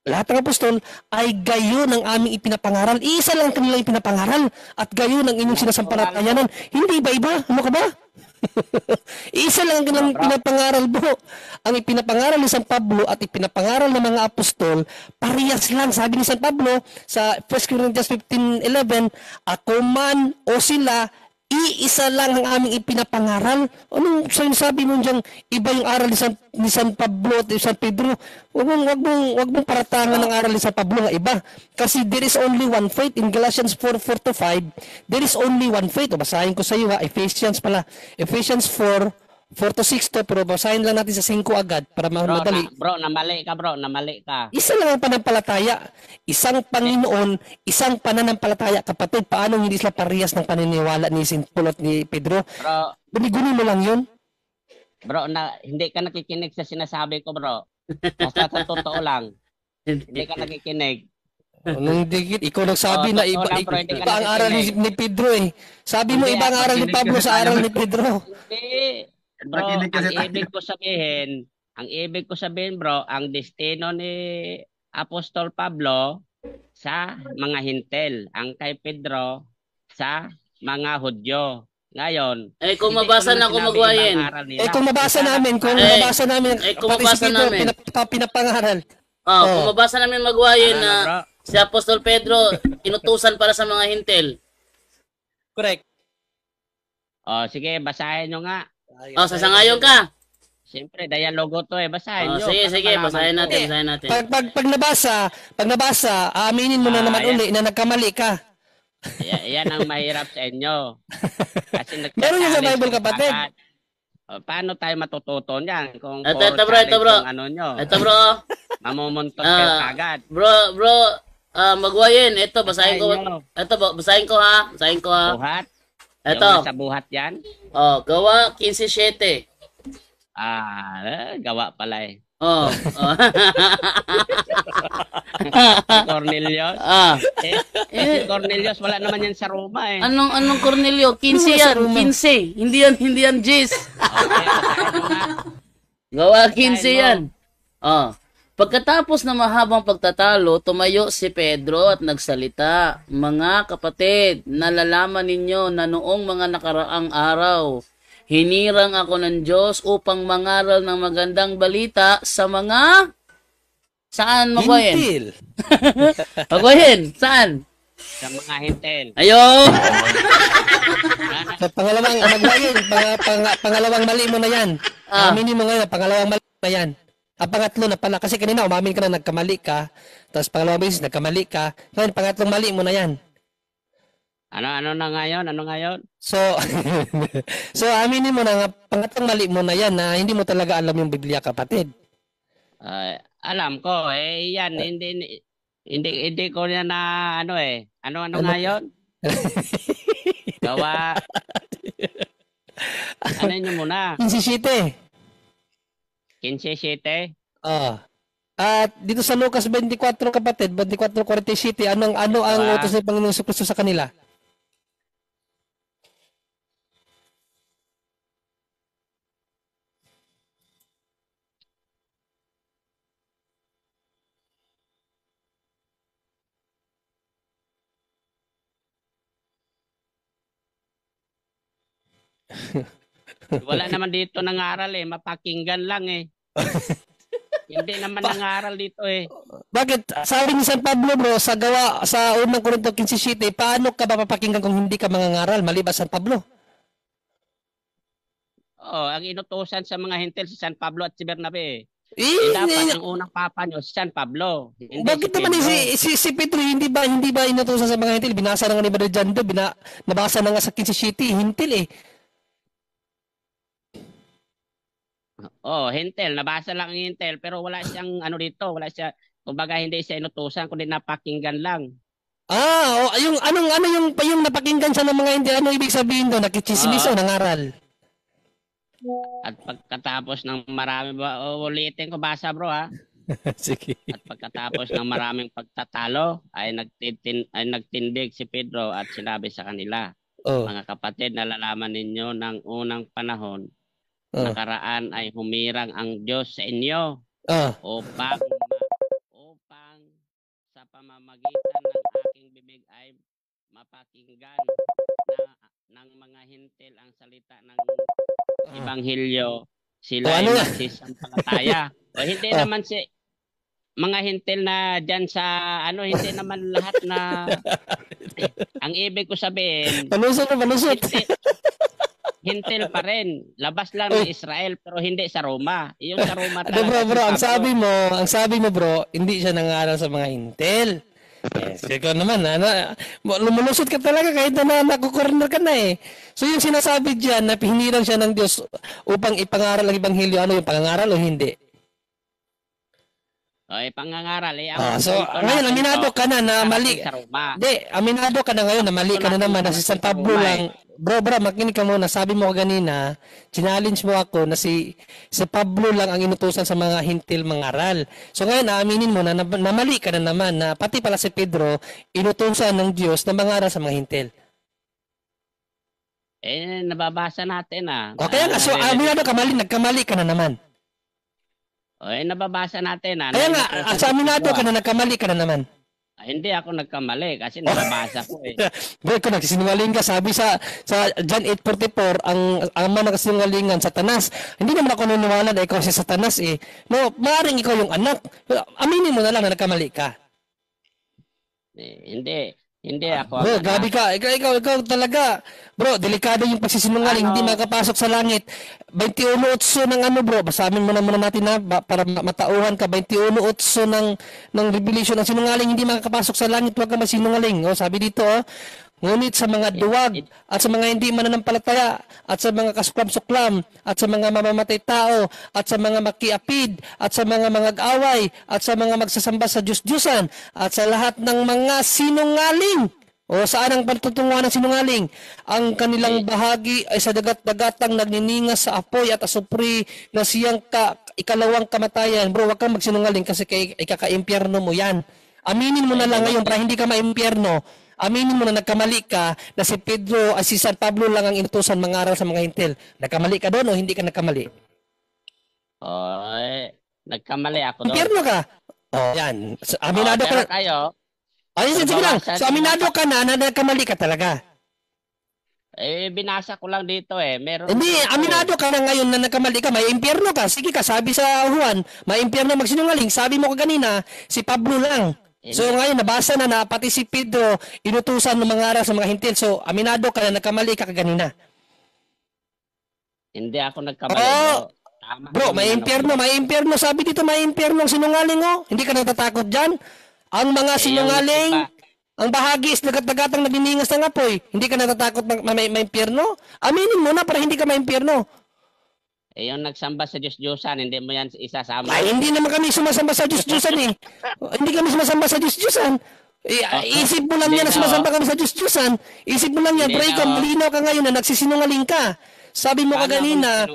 lahat ng apostol ay gayon ang aming ipinapangaral. Isa lang kanilang ipinapangaral at gayon ang inyong sinasampalatayanan. Hindi iba-iba. Ano ka ba? Isa lang ang kanilang pinapangaral bro. Ang ipinapangaral ni San Pablo at ipinapangaral ng mga apostol, parehas lang. Sabi ni San Pablo sa 1 Corinthians 15:11, ako man o sila, iisa lang ang aming ipinapangaral. Anong sinasabi mo dyan? Iba yung aral ni San Pablo at San Pedro. Wag mong paratangan ng aral ni San Pablo nga iba. Kasi there is only one faith. In Galatians 4:4-5, there is only one faith. O, basahin ko sa iyo ha. Ephesians 4:4-6 to, pero basahin lang natin sa 5 agad para madali. Namali ka. Isa lang ang pananampalataya. Isang Panginoon, isang pananampalataya. Kapatid, paano hindi sila parehas ng paniniwala ni St. Paul at ni Pedro? Bro, Guni-guni mo lang yun. hindi ka nakikinig sa sinasabi ko, bro. Sa totoo lang. Hindi ka nakikinig. Nung digit, ikaw nagsabi na iba, totoo lang, bro, hindi ka iba ang aral ni Pedro eh. Sabi mo Hindi, iba ang aral ni Pablo sa aral ni Pedro. Hindi. Bro, Nakikinig kasi ang ibig ko sabihin, bro, ang destino ni Apostol Pablo sa mga Hintil, ang kay Pedro sa mga Hudyo. Ngayon, kung hindi mabasa ko na naman kung sinabi magwayin. ibang aral nila. Kung mabasa namin, kung pati mabasa si Pedro, namin. pinapangaral. Kung mabasa namin magwayin Ano, na bro? si Apostol Pedro inutusan para sa mga Hintil. Correct. Sige, basahin nyo nga. Sasangayon ka. Siyempre, dialogo to basahin nyo. Sige, para basahin malaman natin. Pag nabasa, aminin mo na naman Ayan. uli na nagkamali ka. Yan ang mahirap sa inyo. Kasi Meron yan sa nagka-challenge Bible, kayo kapatid. agad. Paano tayo matututo niyan? Kung Ito, puro bro, ito, bro. challenge yung ano nyo, Ito bro, mamumuntot kayo agad. bro, magwayin. Ito, basahin ko. Basahin nyo. Ito, basahin ko ha. Buhat? Ito. Yung nasa buhat yan? Gawa 15:7. Gawa pala eh. Si Cornelius? Si Cornelius, wala naman yan sa Roma eh. Anong Cornelio? 15 yan, 15. Hindi yan Jis. Okay, basahin mo nga. Gawa 15 Basahin mo. yan. Pagkatapos ng mahabang pagtatalo, tumayo si Pedro at nagsalita, mga kapatid, nalalaman ninyo na noong mga nakaraang araw, hinirang ako ng Diyos upang mangaral ng magandang balita sa mga... Saan magwayin? Hintil. Magwayin, saan? Sa mga Hintil. Ayo! Sa pangalawang mali mo na yan. Aminin mo ngayon, pangalawang mali mo na yan. Pangatlo na pala, kasi kanina umamin ka na nagkamali ka, tapos pangalawang beses nagkamali ka, ngayon pangatlong mali mo na yan. Ano na ngayon? So, aminin mo na nga, pangatlong mali mo na yan na hindi mo talaga alam yung Biblia, kapatid. Alam ko yan hindi ko na ano ngayon? Gawa. Ano nyo muna? 17. 15:7. At dito sa Lucas 24, kapatid, 24:47, ano ang utos ng Panginoong Jesucristo sa kanila? Wala naman dito nangaral mapakinggan lang Hindi naman nangaral dito Bakit? Sabi ni San Pablo bro, sa unang Korinto 15:7, paano ka mapapakinggan kung hindi ka mangangaral maliban San Pablo? Ang inutusan sa mga Hintil si San Pablo at si Bernabe. Hindi. Dapat ang unang papa nyo si San Pablo. Bakit naman si Pedro hindi ba inutusan sa mga Hintil? Binasa na nga ni Brother Jando, nabasa na nga sa 15:7, Hintil Hintil, nabasa lang ang Hintil pero wala siyang dito, kumbaga hindi siya inutusan kundi napakinggan lang. Yung napakinggan siya ng mga Hintil, ano ibig sabihin doon? Nakichismis o nangaral? At pagkatapos ng marami ulitin ko basa bro ha. Sige. At pagkatapos ng maraming pagtatalo ay nagtindig si Pedro at sinabi sa kanila, mga kapatid, nalalaman ninyo ng unang panahon nakaraan ay humirang ang Diyos sa inyo upang pamamagitan ng aking bibig ay mapakinggan ng mga hintil ang salita ng Ebanghelyo, sila O ay ano yan? magsisampalataya. O hindi Ah. naman si mga hintil na dyan sa hindi naman lahat na ang ibig ko sabihin, Manusot na manusot. hintil pa rin. Labas lang ng Israel pero hindi sa Roma. Yung sa Roma Ano talaga bro, si Pablo. ang sabi mo bro, hindi siya nangaral sa mga hintil. Yes, ikaw naman, lumulusot ka talaga kahit na nakukorner ka na eh. So yung sinasabi diyan na hiniram siya ng Diyos upang ipangaral ang ebanghelyo, ano yung pangangaral o hindi? Oy, pangangaral eh. So ngayon, aminado ka na na mali. Sa Roma. Hindi, aminado ka na ngayon na mali ka na naman na si San Pablo lang. Bro, makinig ka muna. Sabi mo kanina, challenge mo ako na si Pablo lang ang inutusan sa mga hintil mangaral. So ngayon, aaminin mo na mali ka na naman na pati pala si Pedro, inutusan ng Diyos na mangaral sa mga hintil. Nababasa natin O kaya nga, so aminado ka mali, nagkamali ka na naman. Nababasa natin Kaya nga, sa aminado ka na nagkamali ka na naman. Hindi ako nagkamali kasi nababasa ko eh. Bro, kung nagsisinungaling ka, sabi sa John 8:44, ang ama ng kasinungalingan, Satanas. Hindi naman ako naniwala na ikaw si Satanas eh. No, maaaring ikaw yung anak. Aminin mo na lang na nagkamali ka. Hindi ako. Bro, grabe ka. Ikaw talaga. Bro, delikado yung pagsisinungaling. Hindi makapasok sa langit. 21:8 ng bro. Basahin mo na muna natin para matauhan ka. 21:8 ng Revelation. Ang sinungaling hindi makapasok sa langit. Huwag ka masinungaling. Sabi dito, ngunit sa mga duwag at sa mga hindi mananampalataya at sa mga kasuklam-suklam at sa mga mamamatay tao at sa mga makiapid at sa mga away at sa mga magsasamba sa Diyos-Diyosan at sa lahat ng mga sinungaling. Saan ang patutunguhan ng sinungaling? Ang kanilang bahagi ay sa dagat-dagatang nagniningas sa apoy at asupri na siyang ikalawang kamatayan. Bro, wag kang magsinungaling kasi ikaka-impyerno mo yan. Aminin mo na lang ngayon para hindi ka ma-impyerno. Aminin mo na nagkamali ka na si Pedro at si San Pablo lang ang inutusan mangaral sa mga hintil. Nagkamali ka doon o hindi ka nagkamali? Nagkamali ako doon. Impyerno ka. Yan. Aminado ka na. Kayo, Sige lang. So aminado ka na nagkamali ka talaga. binasa ko lang dito Meron Hindi, aminado ka na ngayon na nagkamali ka. May impyerno ka. Sige ka, sabi sa Juan, may impyerno magsinungaling. Sabi mo kanina, si Pablo lang. So ngayon, nabasa na pati si Pedro inutusan ng mangaral sa mga hintil. So aminado ka na nagkamali ka kanina. Hindi ako nagkamali. Bro. Tama Bro, may impyerno. Sabi dito, may impyerno ang sinungaling Hindi ka natatakot dyan? Ang mga sinungaling, ang bahagi is dagat-dagatang nagniningas ng apoy. Hindi ka natatakot may impyerno? Aminin mo na para hindi ka may impyerno. Yung nagsamba sa Diyos-Diyosan, hindi mo yan isasama. Ay, hindi naman kami sumasamba sa Diyos-Diyosan Hindi kami sumasamba sa Diyos-Diyosan. Isip mo lang yan na sumasamba kami sa Diyos-Diyosan. Isip mo lang yan, pero ikaw, malinaw ka ngayon na nagsisinungaling ka. Sabi mo kaganina,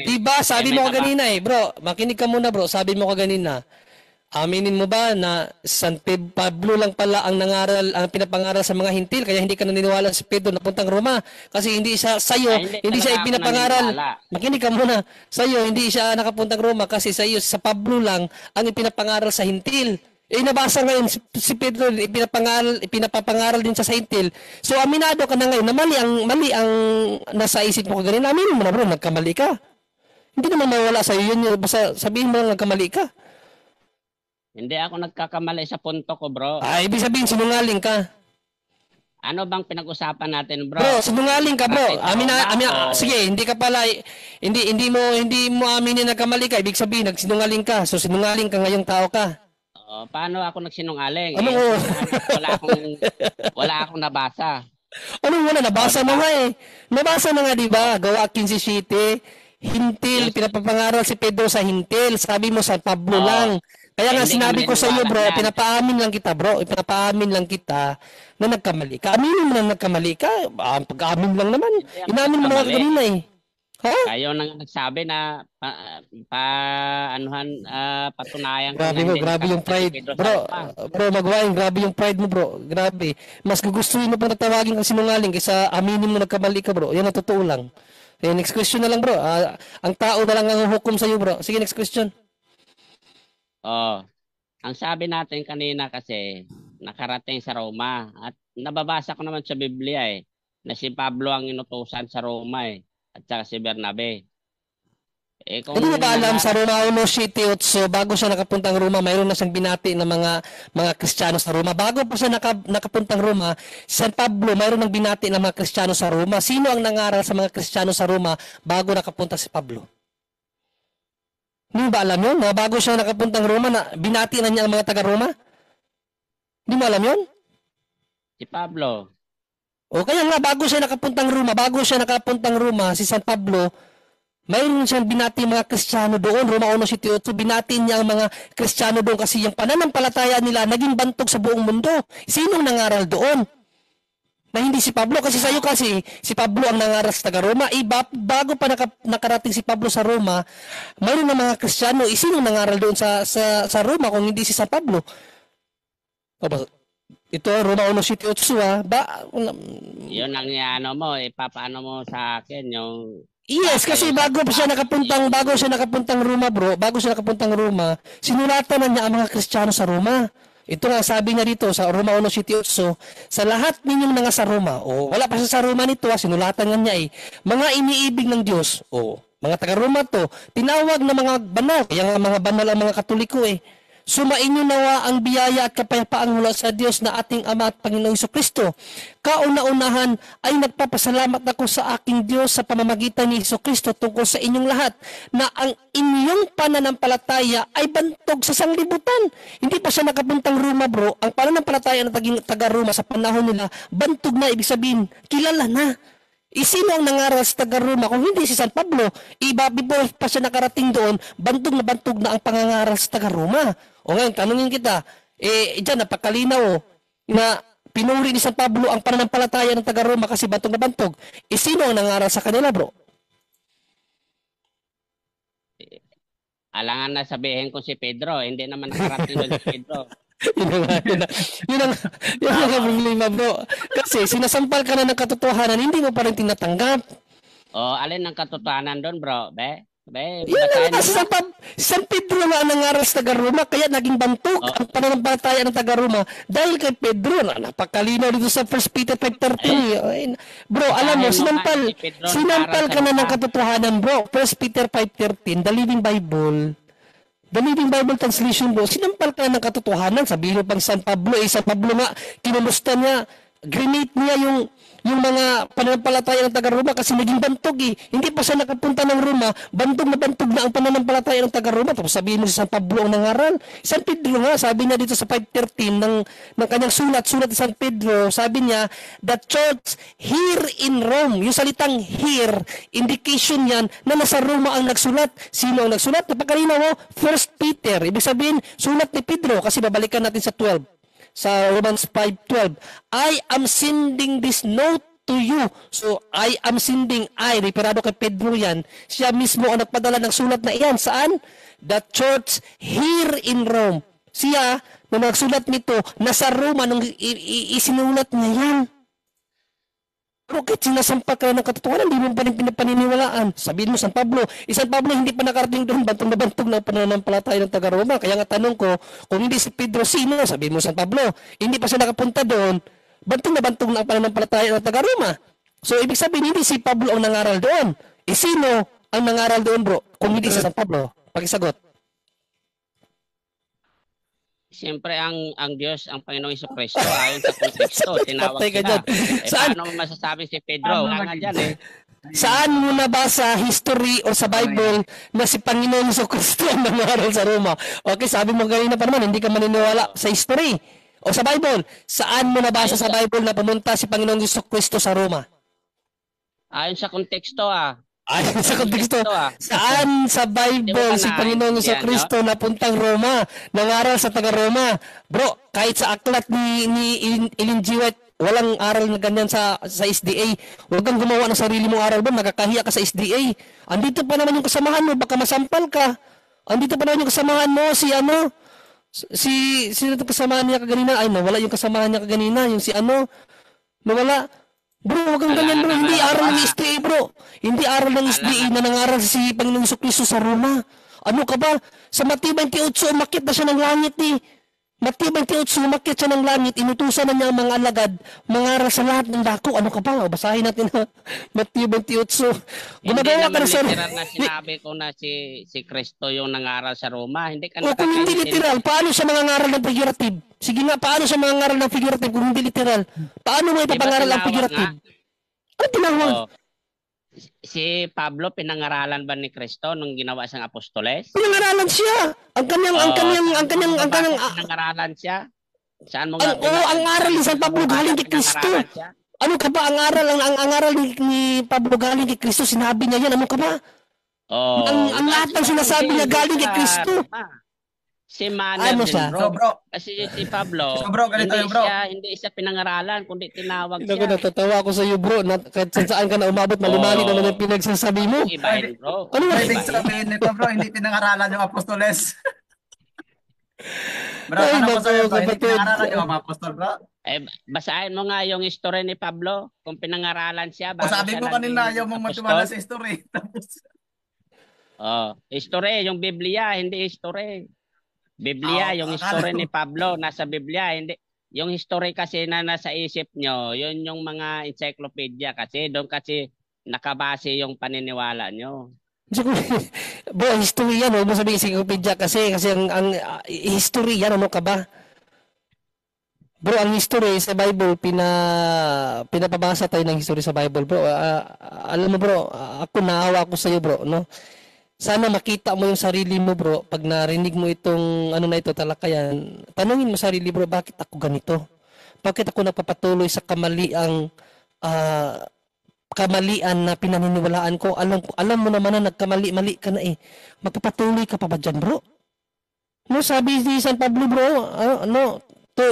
diba? Sabi mo kaganina bro, makinig ka muna bro, sabi mo kaganina, aminin mo ba na San Pablo lang pala ang pinapangaral sa mga hintil, kaya hindi ka naniniwala si Pedro na puntang Roma? Kasi hindi siya sa'yo, hindi siya ipinapangaral. Makinig ka muna, sa'yo, hindi siya nakapuntang Roma kasi sa'yo, sa Pablo lang ang ipinapangaral sa hintil. Nabasa ngayon si Pedro ipinapapangaral din sa hintil. So aminado ka na ngayon na mali ang nasa isip mo ganun. Aminin mo na bro, nagkamali ka. Hindi naman mawala sa iyo yun. Basta sabihin mo lang nagkamali ka. Hindi ako nagkakamali sa punto ko, bro. Ibig sabihin sinungaling ka. Ano bang pinag-usapan natin, bro? Bro, sinungaling ka, bro. Sige, hindi ka pala hindi mo aminin na nagkamali ka. Ibig sabihin nagsinungaling ka. So sinungaling ka ngayong tao ka. Paano ako nagsinungaling? Ano wala akong nabasa. Anong wala? Nabasa na nga Nabasa na nga, di ba? Gawa 15:7. Hintil, pinapapangaral si Pedro sa hintil. Sabi mo sa Pablo lang. Kaya nga sinabi ko sa iyo, bro, pinapaamin lang kita, bro. Pinapaamin lang kita na nagkamali ka. Aminin mo na nagkamali ka. Pag-amin lang naman. Inamin mo na kanina Ha? Kayo nang nagsabi na patunayan ko. Grabe yung pride. Bro, magwain, grabe yung pride mo, bro. Grabe. Mas gugustuhin mo pa natawagin kang sinungaling kaysa aminin mo nagkamali ka, bro. Yan ang totoo lang. Next question na lang, bro. Ang tao na lang ang hukom sa iyo, bro. Sige, next question. Ang sabi natin kanina kasi, nakarating sa Roma. At nababasa ko naman sa Biblia na si Pablo ang inutusan sa Roma at saka si Bernabe. Kung Hindi mo ba alam sa Roma 1:7, bago siya nakapuntang Roma, mayroon na siyang binati ng mga Kristiyano sa Roma. Bago pa siya nakapuntang Roma, San Pablo, mayroon ng binati ng mga Kristiyano sa Roma. Sino ang nangaral sa mga Kristiyano sa Roma bago nakapunta si Pablo? Hindi mo ba alam yun? Na bago siya nakapuntang Roma, na binati na niya ang mga taga-Roma? Hindi mo alam yun? Si Pablo. O kaya nga, bago siya nakapuntang Roma, si San Pablo, mayroon siyang binati mga Kristiyano doon. Roma 1:7, binati niya ang mga Kristiyano doon kasi yung pananampalataya nila naging bantog sa buong mundo. Sinong nangaral doon? Na hindi si Pablo, kasi sa'yo kasi si Pablo ang nangaral sa taga-Roma. Bago pa nakarating si Pablo sa Roma, mayroon ng mga Kristiyano. Sinong nangaral doon sa Roma kung hindi si San Pablo? Ito, Roma 1:7, Yun ang ipapaano mo sa akin yung yes, kasi bago siya nakapuntang Roma, bro, sinulatan na niya ang mga Kristiyano sa Roma. Ito nga sabi niya dito sa Roma 1:7, sa lahat ninyong mga sa Roma, wala pa siya sa Roma nito, sinulatan nga niya mga iniibig ng Diyos, mga taga-Roma to, tinawag na mga banal, kaya nga mga banal ang mga Katoliko Sumainyo nawa ang biyaya at kapayapaan mula sa Diyos na ating Ama at Panginoong Jesucristo. Kauna-unahan ay nagpapasalamat ako sa aking Diyos sa pamamagitan ni Jesucristo tungkol sa inyong lahat na ang inyong pananampalataya ay bantog sa sanglibutan. Hindi pa siya nakapuntang Roma, bro. Ang pananampalataya ng taga-Roma sa panahon nila, bantog na, ibig sabihin, kilala na. Sino ang nangaral sa taga-Roma kung hindi si San Pablo? Before pa siya nakarating doon, bantog na ang pangangaral sa taga-Roma. O ngayon, tanungin kita, dyan, napakalinaw na pinuri ni San Pablo ang pananampalataya ng taga-Roma kasi bantog na bantog. Sino ang nangaral sa kanila, bro? Alangan na sabihin ko si Pedro, hindi naman nakarating doon si Pedro. Yun ang problema, bro. Kasi sinasampal ka na ng katotohanan, hindi mo pa rin tinatanggap. Alin ang katotohanan doon, bro? Yun na kasi San Pedro na ang nangaral sa taga-Roma, kaya naging bantog ang pananampalataya ng taga-Roma dahil kay Pedro. Napakalinaw dito sa 1 Peter 5:13. Bro, alam mo, sinampal ka na ng katotohanan, bro. 1 Peter 5:13, The Living Bible Translation, bro, sinampal ka ng katotohanan. Sabihin mo pang San Pablo, San Pablo nga, kinumusta niya, grenade niya yung mga pananampalataya ng taga-Roma kasi naging bantog Hindi pa siya nakapunta ng Roma, bantog na ang pananampalataya ng taga-Roma. Tapos sabihin mo si San Pablo ang nangaral. San Pedro nga, sabi niya dito sa 5:13 ng kanyang sulat ni San Pedro, sabi niya, the church here in Rome, yung salitang here, indication yan na nasa Roma ang nagsulat. Sino ang nagsulat? Napakalinaw mo, 1 Peter. Ibig sabihin, sulat ni Pedro kasi babalikan natin sa 12. Sa Romans 5:12, I am sending this note to you. So, I am sending, referado kay Pedro yan. Siya mismo ang nagpadala ng sulat na iyan. Saan? The church here in Rome. Siya, na nagsulat nito, nasa Roma nung isinulat niya yan. Pero kahit sinasampa ka ng katotohanan, hindi mo pa rin pinapaniniwalaan. Sabihin mo, San Pablo hindi pa nakarating doon, bantog na bantog na pananampalataya ng taga-Roma. Kaya nga tanong ko, kung hindi si Pedro, sino? Sabihin mo, San Pablo, hindi pa siya nakapunta doon, bantog na ang pananampalataya ng taga-Roma. So, ibig sabihin, hindi si Pablo ang nangaral doon. Sino ang nangaral doon, bro? Kung hindi si San Pablo? Pakisagot. Siyempre ang Diyos, ang Panginoong Jesucristo, ayon sa konteksto, tinawag sila. Paano mo masasabi si Pedro? Wala nga dyan Saan mo nabasa history o sa Bible na si Panginoong Jesucristo ang nangaral sa Roma? Okay, sabi mo ganina pa naman, hindi ka maniniwala sa history o sa Bible. Saan mo nabasa sa Bible na pumunta si Panginoong Jesucristo sa Roma? Ayon sa konteksto Ayon sa konteksto, saan sa Bible si Panginoong Jesucristo napuntang Roma, nangaral sa taga-Roma? Bro, kahit sa aklat ni Ellen G. White, walang aral na ganyan sa SDA. Huwag kang gumawa ng sarili mong aral, bro. Nagkakahiya ka sa SDA. Andito pa naman yung kasamahan mo, baka masampal ka. Andito pa naman yung kasamahan mo, sino itong kasamahan niya kaganina? Ay, nawala yung kasamahan niya kaganina, nawala. Bro, wag kang ganyan, bro. Hindi aral ng SDA, bro. Hindi aral ng SDA na nangaral si Panginoong Jesucristo sa Roma. Ano ka ba? Sa Mateo 28, umakyat na siya ng langit Matthew 28, umakyat siya ng langit, inutusan na niya ang mga alagad, mangaral sa lahat ng dako. Ano ka pa? O, basahin natin na Matthew 28. Hindi Gumagawa ka naman na, sir. literal na sinabi ko na si Kristo yung nangaral sa Roma. Hindi ka O kung hindi nakakaintindi. literal, paano siya mangangaral ng figurative? Sige nga, paano siya mangangaral ng figurative kung hindi literal? Paano mo Di ba ipapangaral ang tinawag nga? figurative? Ano tinawag? Oh, si Pablo pinangaralan ba ni Kristo nung ginawa siyang apostoles? Pinangaralan siya. Ang kanyang, ang kanyang, ang kanyang, ang kanyang, pinangaralan siya? Saan mo nga ang aral ni San Pablo galing kay Kristo. pinangaralan siya? Ano ka ba ang aral ang aral ni Pablo galing kay Kristo? Sinabi niya yan. Ano ka ba? Oh, Ang lahat ng sinasabi niya galing kay Kristo. Si Maner Ano din, siya? bro. So bro, Kasi si Pablo, So, bro, ganito hindi yun, bro. siya pinangaralan, kundi tinawag Naku, siya. natatawa ako sa iyo, bro. Kahit saan ka na umabot, malimali naman ang pinagsasabi mo. Ibahin, bro. Ano ba? ibig sabihin nito bro, hindi pinangaralan yung apostoles. Bro, Ay, ano po naku, sa'yo bro, hindi kapatid. pinangaralan yung mga apostol bro. Basahin mo nga yung history ni Pablo, kung pinangaralan siya. O sabi mo kanina, ayaw mong matiwala sa history. Tapos, History, yung Biblia, hindi history. Biblia, yung history ni Pablo, nasa Biblia, hindi. Yung history kasi na nasa isip nyo, yun yung mga encyclopedia kasi, doon kasi nakabase yung paniniwala nyo. Bro, history yan. Huwag mo sabihin encyclopedia kasi ang history yan. Ano ka ba? Bro, ang history sa Bible, pinapabasa tayo ng history sa Bible, bro. Alam mo, bro, ako naawa ako sa iyo, bro, no? Sana makita mo yung sarili mo, bro. Pag narinig mo itong ano na ito, talakayan, tanungin mo sarili, bro, bakit ako ganito? Bakit ako nagpapatuloy sa kamalian na pinaniniwalaan ko? Alam mo naman na nagkamali-mali ka na eh. Magpapatuloy ka pa ba dyan, bro? No, sabi ni San Pablo, bro,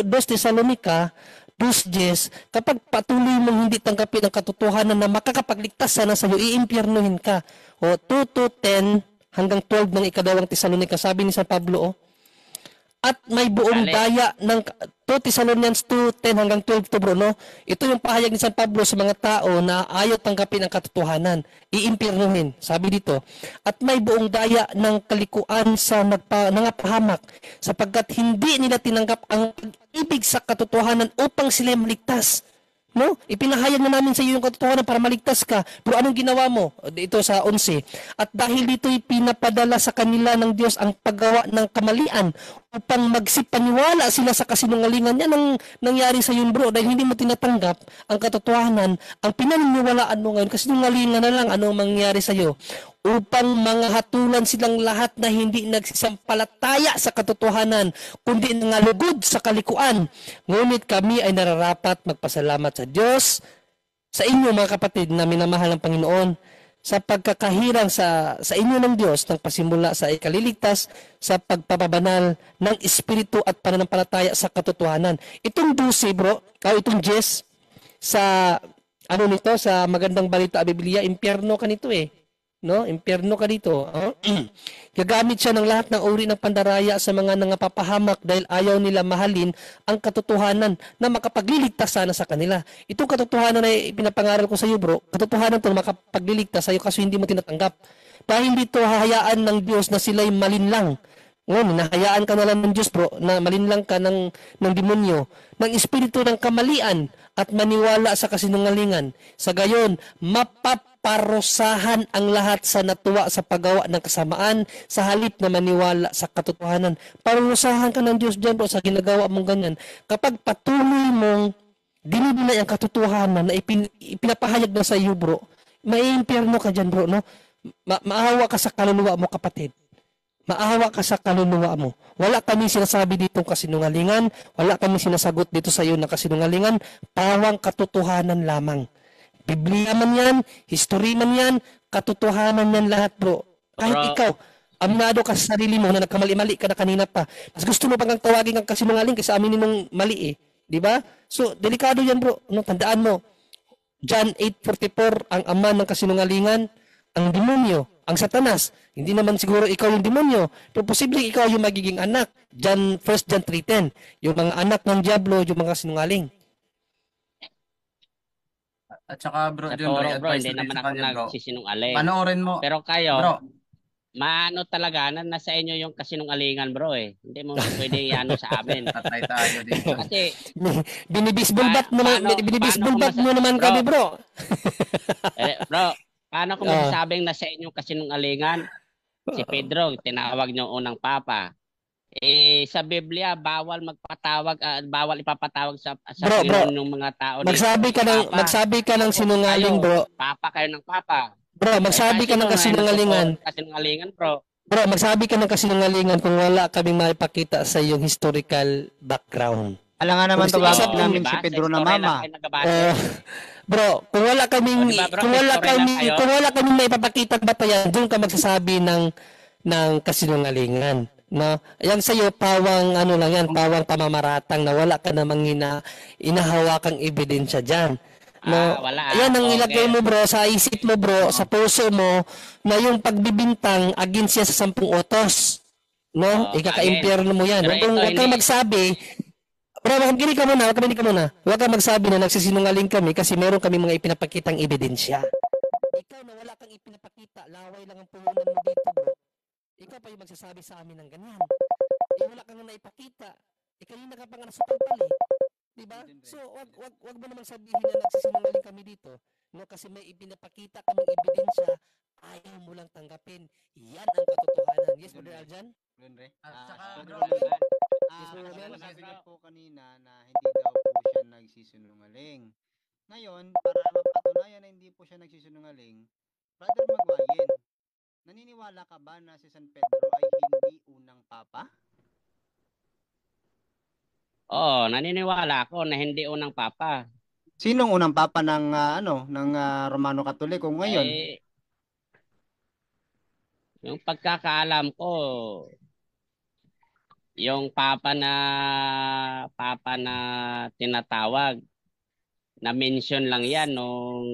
Dos Tesalonica, 2:10, kapag patuloy mong hindi tanggapin ang katotohanan na makakapagligtas sana sa iyo, iimpyernuhin ka. O 2:10 hanggang 12 ng ikadawang Tesalonica, sabi ni San Pablo, at may buong daya ng 2 Thessalonians 2:10 hanggang 12 to, bro, no? Ito yung pahayag ni San Pablo sa mga tao na ayaw tanggapin ang katotohanan, iimpyernuhin, sabi dito. At may buong daya ng kalikuan sa nangapahamak, sapagkat hindi nila tinanggap ang ibig sa katotohanan upang sila maligtas. No? Ipinahayag na namin sa iyo yung katotohanan para maligtas ka. Pero anong ginawa mo? Dito sa 11. At dahil dito'y pinapadala sa kanila ng Diyos ang paggawa ng kamalian upang magsipaniwala sila sa kasinungalingan. Yan ang nangyari sa iyo, bro. Dahil hindi mo tinatanggap ang katotohanan, ang pinaniniwalaan mo ngayon, kasinungalingan na lang anong mangyari sa iyo. Upang mga hatulan silang lahat na hindi nagsisampalataya sa katotohanan, kundi nangalugod sa kalikuan. Ngunit kami ay nararapat magpasalamat sa Diyos, sa inyo mga kapatid na minamahal ng Panginoon, sa pagkakahirang sa inyo ng Diyos ng pasimula sa ikaliligtas sa pagpapabanal ng Espiritu at pananampalataya sa katotohanan. Itong 12, bro, itong 10, sa sa magandang balita Biblia, impyerno ka nito eh. No, impyerno ka dito. Gagamit siya ng lahat ng uri ng pandaraya sa mga nangapapahamak dahil ayaw nila mahalin ang katotohanan na makapagliligtas sana sa kanila. Itong katotohanan na pinapangaral ko sa iyo, bro, katotohanan to na makapagliligtas sa iyo kasi hindi mo tinatanggap. Dahil dito hahayaan ng Diyos na sila'y malinlang. Ngayon, nahayaan ka na lang ng Diyos, bro, na malinlang ka ng demonyo, ng espiritu ng kamalian at maniwala sa kasinungalingan. Sa gayon, mapaparusahan ang lahat sa natuwa sa paggawa ng kasamaan sa halip na maniwala sa katotohanan. Parusahan ka ng Diyos dyan, bro, sa ginagawa mong ganyan. Kapag patuloy mong dinidinay ang katotohanan na ipinapahayag na sa iyo, bro, may impyerno ka dyan, bro, no? Maawa ka sa kaluluwa mo, kapatid. Maawa ka sa kaluluwa mo. Wala kami sinasabi ditong kasinungalingan, wala kami sinasagot dito sa iyo na kasinungalingan, pawang katotohanan lamang. Biblia man yan, history man yan, katotohanan yan lahat, bro. Kahit ikaw, aminado ka sa sarili mo na nagkamali-mali ka na kanina pa. Mas gusto mo pang tawagin kang kasinungaling kaysa aminin mong mali eh. Di ba? So, delikado yan, bro. No, tandaan mo, John 8:44, ang ama ng kasinungalingan, ang demonyo, ang Satanas. Hindi naman siguro ikaw yung demonyo. Pero posibleng ikaw yung magiging anak. 1 John 3:10. Yung mga anak ng Diablo, yung mga sinungaling. At saka bro, Sa John, toro, bro, advice hindi na naman sa ako kanya, bro. nagsisinungaling. Panoorin mo. Pero kayo, Bro, maano talaga na nasa inyo yung kasinungalingan, bro eh. Hindi mo pwede iano sa amin. Tatay tayo dito. Kasi Binibisbol bat mo na, paano- binibisbol paano bat kung mo naman bro? kami, bro. bro, paano ko Ah. masasabing nasa inyong kasinungalingan? Si Pedro, tinawag niyo unang papa. Sa Biblia, bawal magpatawag, bawal ipapatawag sa Bro, Panginoon yung mga tao dito. Magsabi ka ng Papa. magsabi ka ng Tapos sinungaling, kayo, bro. Papa kayo ng papa. Bro, magsabi ka ng kasinungalingan. Kasinungalingan, bro. Bro, magsabi ka ng kasinungalingan kung wala kaming maipakita sa iyong historical background. Alam nga naman Kung tawagin sinasabi- namin diba? si Pedro Sa na story lang mama. kayo nagabase. Bro, kung wala kaming O, diba, bro, kung wala may story lang kami kayo. kung wala kaming maipapakita at batayan, doon ka magsasabi ng kasinungalingan, no? Yan sa iyo pawang ano lang yan, pawang pamamaratang na wala ka namang inahawakang ebidensya diyan. No, wala. yan ang Okay. ilagay mo, bro, sa isip mo, bro, sa puso mo, na yung pagbibintang against yan sa 10 utos. No? Ikaka-impyerno mo yan. Pero Huwag ito, kang hindi. magsabi, bro, makinig ka muna, Huwag kang magsabi na nagsisinungaling kami kasi meron kami mga ipinapakitang ebidensya. Ikaw na wala kang ipinapakita, laway lang ang puhunan mo dito, bro. Ikaw pa yung magsasabi sa amin ng ganyan. Wala kang naipakita. Kanina ka pa nga nasupalpal eh. Diba? So, wag mo naman sabihin na nagsisinungaling kami dito. No, kasi may ipinapakita kaming ebidensya, ayaw mo lang tanggapin. Yan ang katotohanan. Yes, Brother Aljan? Lenre? Saka, Brother bro, Roman, Yes, Brother Roman. nasabi niyo po kanina na hindi daw po siya nagsisinungaling. Ngayon, para mapatunayan na hindi po siya nagsisinungaling, Brother Magwayin, naniniwala ka ba na si San Pedro ay hindi unang papa? Oo, naniniwala ako na hindi unang papa. Sinong unang papa ng Romano Katoliko ngayon? Yung pagkakaalam ko, yung papa na tinatawag, na mention lang yan nung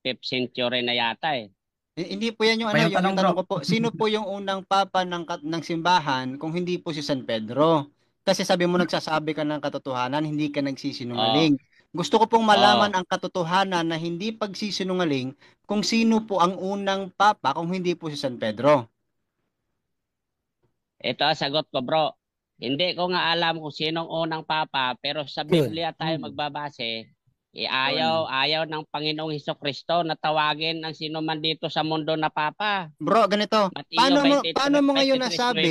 5th century na yata eh. Hindi po yan yung May yung tanong, tanong bro. ko po. Sino po yung unang papa ng simbahan kung hindi po si San Pedro? Kasi sabi mo nagsasabi ka ng katotohanan, hindi ka nagsisinungaling. Gusto ko pong malaman ang katotohanan na hindi pagsisinungaling kung sino po ang unang papa kung hindi po si San Pedro. Ito ang sagot ko, bro. Hindi ko nga alam kung sinong unang papa, pero sa Biblia tayo magbabase. Ayaw ng Panginoong Hesukristo na tawagin ang sino man dito sa mundo na papa. Bro, ganito. Mateo Paano mo ngayon 23:9. nasabi?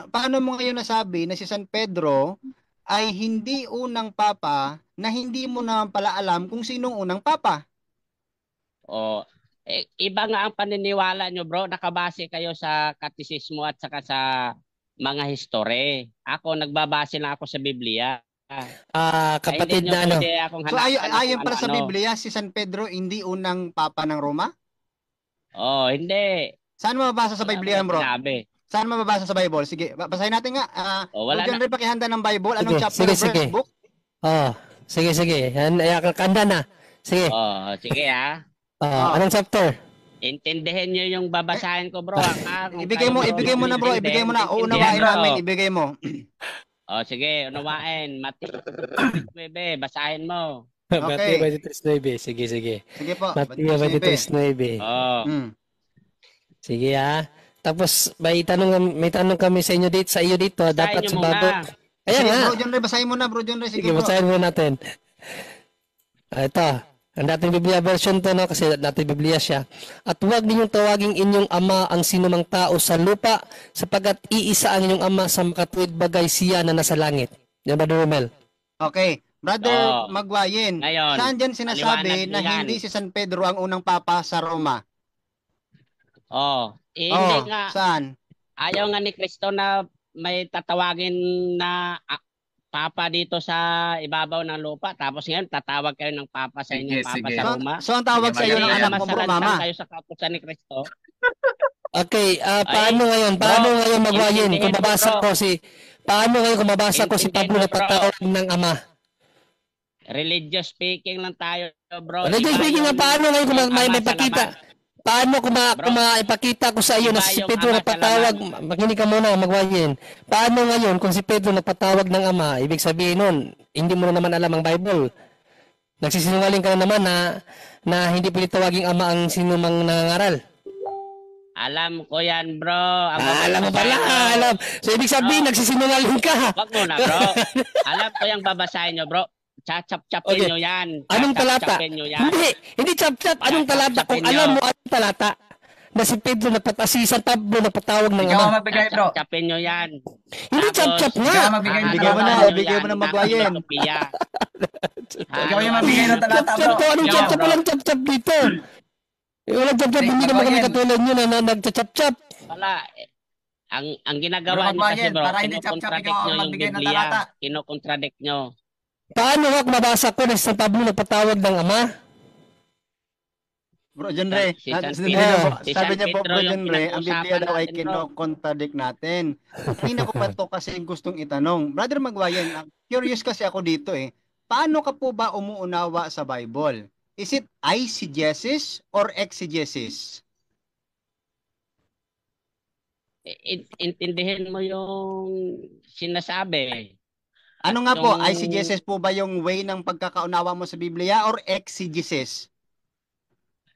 Paano mo ngayon nasabi na si San Pedro ay hindi unang papa na hindi mo naman pala alam kung sinong unang papa? Iba nga ang paniniwala nyo, bro. Nakabase kayo sa katisismo at saka sa mga history. Ako, nagbabase lang ako sa Biblia. Kapatid Hindi nyo na ano. pwede akong So hanapan ayon kung para sa ano-ano. Biblia, si San Pedro hindi unang papa ng Roma? Hindi. Saan mababasa sa Biblia yan, bro? Sinabi. Saan mababasa sa Bible? Sige, basahin natin nga. Wala Huwag na. rin pakihanda ng Bible. Anong Sige, chapter sige, verse sige. book? Sige. Kanda na. Sige. Sige ha. Anong chapter? Intindihin nyo yung babasahin ko, bro. Kung Ibigay mo na, bro. Ibigay mo na. Uunawain Intindihin, bro. namin. Ibigay mo. Sige, unawain. Mateo 9, basahin mo. Mateo 23:9. Sige. Sige po. Mateo 23:9. Sige Tapos may tanong kami sa inyo dito, dapat nyo sumagot. muna. Ayan Sige, nga. bro John Ray, basahin mo na, bro John Ray. Sige, Sige, bro. basahin muna natin. Ito, ang dating Biblia version to, no? Kasi dating Biblia siya. At huwag ninyong tawaging inyong ama ang sinumang tao sa lupa, sapagkat iisa ang inyong ama sa makatuwid bagay siya na nasa langit. Yan ba, Romel? Okay. Brother Oo. Magwayin, Ngayon, saan dyan sinasabi paliwanag na nyo yan. hindi si San Pedro ang unang papa sa Roma? Hindi nga. Saan? Ayaw nga ni Kristo na may tatawagin na papa dito sa ibabaw ng lupa. Tapos ngayon, tatawag kayo ng papa sa inyong papa Sige. sa Roma. So ang tawag sa iyo ng Sige, anak mo, bro, mama. kayo sa kautusan ni Kristo. Okay, paano ngayon? Magwayin? Kung mabasa ko si Pablo na patawag ng ama. Religious speaking lang tayo, bro. Religious Iba speaking nga, yung paano ngayon kung ama may sa pakita? laman. Paano kung Bro, maipakita ko sa iyo na iba si yung Pedro ama sa nagpatawag, makinig ka muna, Magwayin. Paano ngayon kung si Pedro nagpatawag ng ama, ibig sabihin nun, hindi mo na naman alam ang Bible. Nagsisinungaling ka na naman na hindi pwede tawaging ama ang sinumang nangangaral. Alam ko yan, bro. Ang Alam mo pala, babasahin nyo. alam. So, ibig sabihin, Bro, nagsisinungaling ka. wag mo na, bro. Alam ko yung babasahin nyo, bro. Chachap-chapin Okay. nyo yan. Anong talata? Chachap-chapin nyo yan. Hindi chap-chap. Anong talata? Kung Chachap-chapin alam nyo. mo anong talata na si Pedro si San Pablo nagpatawag ng Ikaw ang ama. magbigay, bro. Chachap-chapin nyo yan. Hindi Tapos, chap-chap nga. Ikaw ang magbigay ng Bigyan mo na, talata. bigyan mo na, Magwayen. Ikaw yung magbigay ng talata, Chap-chap bro. to. Anong Ikaw, chap-chap? bro. Walang chap-chap dito. Walang chap-chap. Hindi naman kami Magwayen. katulad nyo na nagcha-chap-chap. Wala. Ang ginagawa Bro, nyo kasi, Magwayen, bro, para hindi chap-chap, kinokontradict ikaw ang nyo yung magbigay ng Biblia. talata. Kinokontradict nyo. Paano nga mabasa ko na si San Pablo nagpatawag ng ama? Bro John Ray, Si San sabi Pedro, niya po, si sabi San niya po, Pedro Bro yung John Ray, ang Biblia pinag-uusapan daw ay natin, bro. kinokontradict natin. Kanina ko pa to kasi gustong itanong. Brother Magwayen, curious kasi ako dito eh. Paano ka po ba umuunawa sa Bible? Is it eisegesis or exegesis? Intindihin mo yung sinasabi. Ano nga po, Yung- eisegesis po ba yung way ng pagkakaunawa mo sa Biblia or exegesis?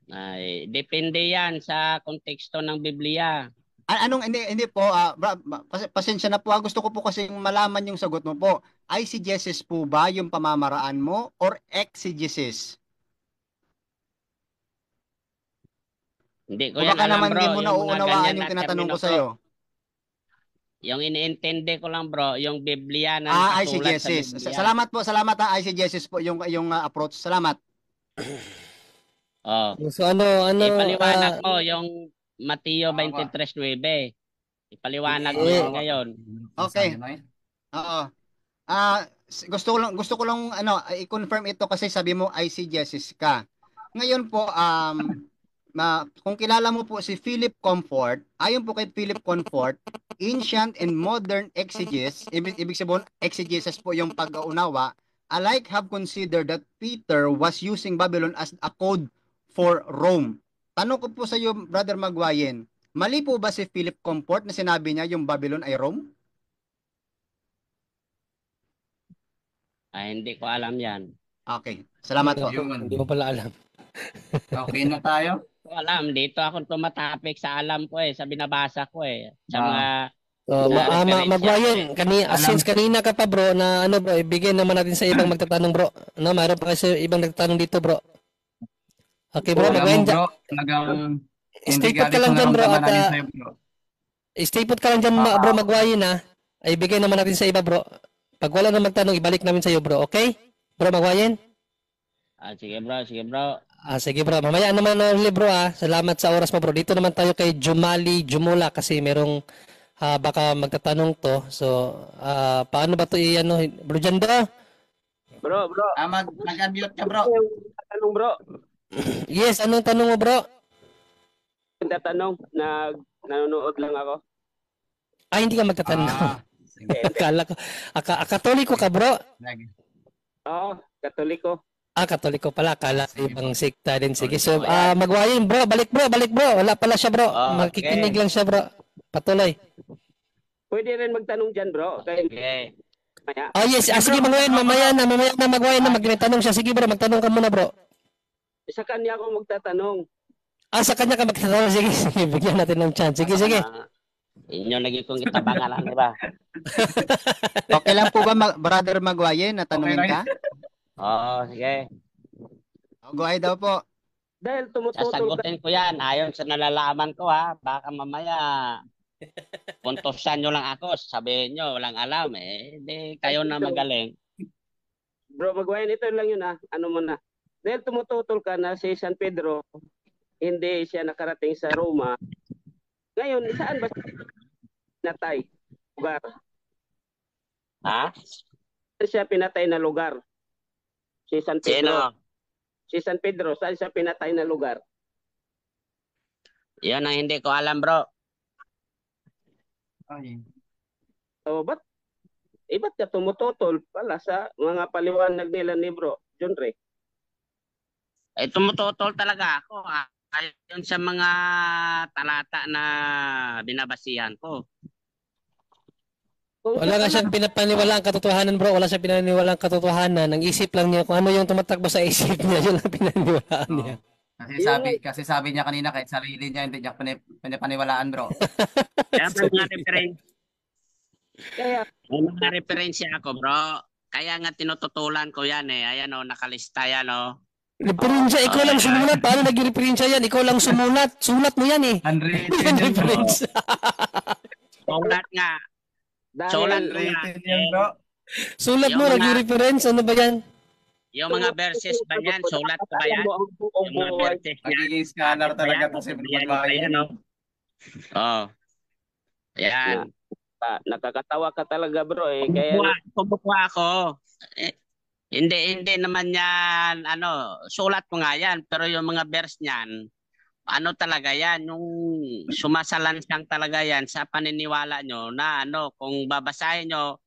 Ay, depende yan sa konteksto ng Biblia. Anong hindi po pasensya na po gusto ko po kasi malaman yung sagot mo po. Eisegesis po ba yung pamamaraan mo or exegesis? Hindi ko O yan baka alam, naman bro. hindi mo Yung mga nauunawaan ganyan yung na tinatanong ko termino, sa iyo. bro. Yung iniintindi ko lang, bro, yung Biblia na nakasulat sa Eisegesis. Biblia. Salamat po, salamat eisegesis po yung approach. Salamat. Oh. So ano Ipaliwanag mo yung Mateo 23:9. Ipaliwanag mo yun ngayon. Okay. Oo. Gusto ko lang i-confirm ito kasi sabi mo eisegesis ka. Ngayon po kung kilala mo po si Philip Comfort, ayon po kay Philip Comfort, ancient and modern ibig sabihin exegesis po yung pag-aunawa, alike have considered that Peter was using Babylon as a code for Rome. Tanong ko po sa iyo, Brother Magwayen, mali po ba si Philip Comfort na sinabi niya yung Babylon ay Rome? Ay, hindi ko alam yan. Okay, salamat po. Hindi mo pala alam. Okay na tayo. Hindi ko alam. Dito ako tumatapik sa alam ko sa binabasa ko Sa mga So, referensya Magwayen, Alam. since kanina ka pa bro na bro, ibigay naman natin sa ibang magtatanong bro. Mayroon pa kasi ibang nagtatanong dito bro. Okay bro, Alam mo, Magwayen, bro, talagang stay put ka lang dyan bro at stay put ka lang dyan bro Magwayen ay ibigay naman natin sa iba bro. Pag wala na magtanong, ibalik namin sa iyo bro, okay? Bro Magwayen? sige bro, sige bro. Sige bro, mamaya naman ulit bro Salamat sa oras mo bro. Dito naman tayo kay Jumula kasi merong baka magtatanong to. So, paano ba to bro Jando? Bro. Mag-unmute ka, bro. Tanong bro. Yes, anong tanong mo bro? Tatanong na nanonood lang ako. Hindi ka magtatanong. Sige. Akala ko, katoliko ka bro? Lagi. Oo, Katoliko. Katoliko pala. Akala ko ibang sekta din. Sige, so Magwayen bro. Balik bro. Wala pala siya bro. Okay. Makikinig lang siya bro. Patuloy. Pwede rin magtanong dyan bro. Okay. Maya. Yes. Sige Magwayen. Mamaya na Magwayen na magtanong siya. Sige bro, magtanong ka muna bro. Sa kanya ako magtatanong. Sa kanya ka magtatanong. Sige. Bigyan natin ng chance. Sige. Inyo lagi kong kitabangan di ba? Okay lang po ba Brother Magwayen na tanungin ka? Oo, sige. Go ahead daw po. Dahil tumututol ka. Sasagutin ko yan. Ayon sa nalalaman ko baka mamaya puntosan nyo lang ako. Sabihin nyo, walang alam Hindi kayo na magaling. Bro, Magwayen, ito lang yun Ano mo na. Dahil tumututol ka na si San Pedro, hindi siya nakarating sa Roma. Ngayon, saan ba pinatay? Lugar. Saan siya pinatay na lugar? Si San Pedro. Sino? Si San Pedro, saan siya pinatay na lugar? Yan ang hindi ko alam bro. So, ba't ka tumututol pala sa mga paliwanag nila ni bro John Ray? Tumututol talaga ako ayon sa mga talata na binabasihan ko. Wala nga siyang pinapaniwalaan katotohanan bro. Wala siyang pinaniwalaan katotohanan. Ang isip lang niya kung ano yung tumatakbo sa isip niya. Yun ang pinaniwalaan niya. Kasi sabi niya kanina kahit sarili niya hindi niya pinapaniwalaan, bro. Kaya may mga may mga referensya ako, bro. Kaya nga tinututulan ko yan eh. Ayan o, nakalista yan o. Referensya, ikaw lang sumulat. Paano nag-referensya yan? Ikaw lang sumulat. Sulat mo yan eh. Unwritten yan, bro. Sulat nga. Sulat mo nga. Unwritten yan, bro. Sulat mo, nag-reference. Ano ba yan? Yung mga verses ba yan? Sulat ko ba yan? Yung mga verses yan? Magiging scholar talaga to si Bro Bayan. Oo. Ayan. Nakakatawa ka talaga, bro eh. Kaya Kumukuha ako. Hindi naman yan, sulat mo nga yan. Pero yung mga verse niyan, talaga yan, yung sumasalansang talaga yan sa paniniwala nyo na kung babasahin nyo,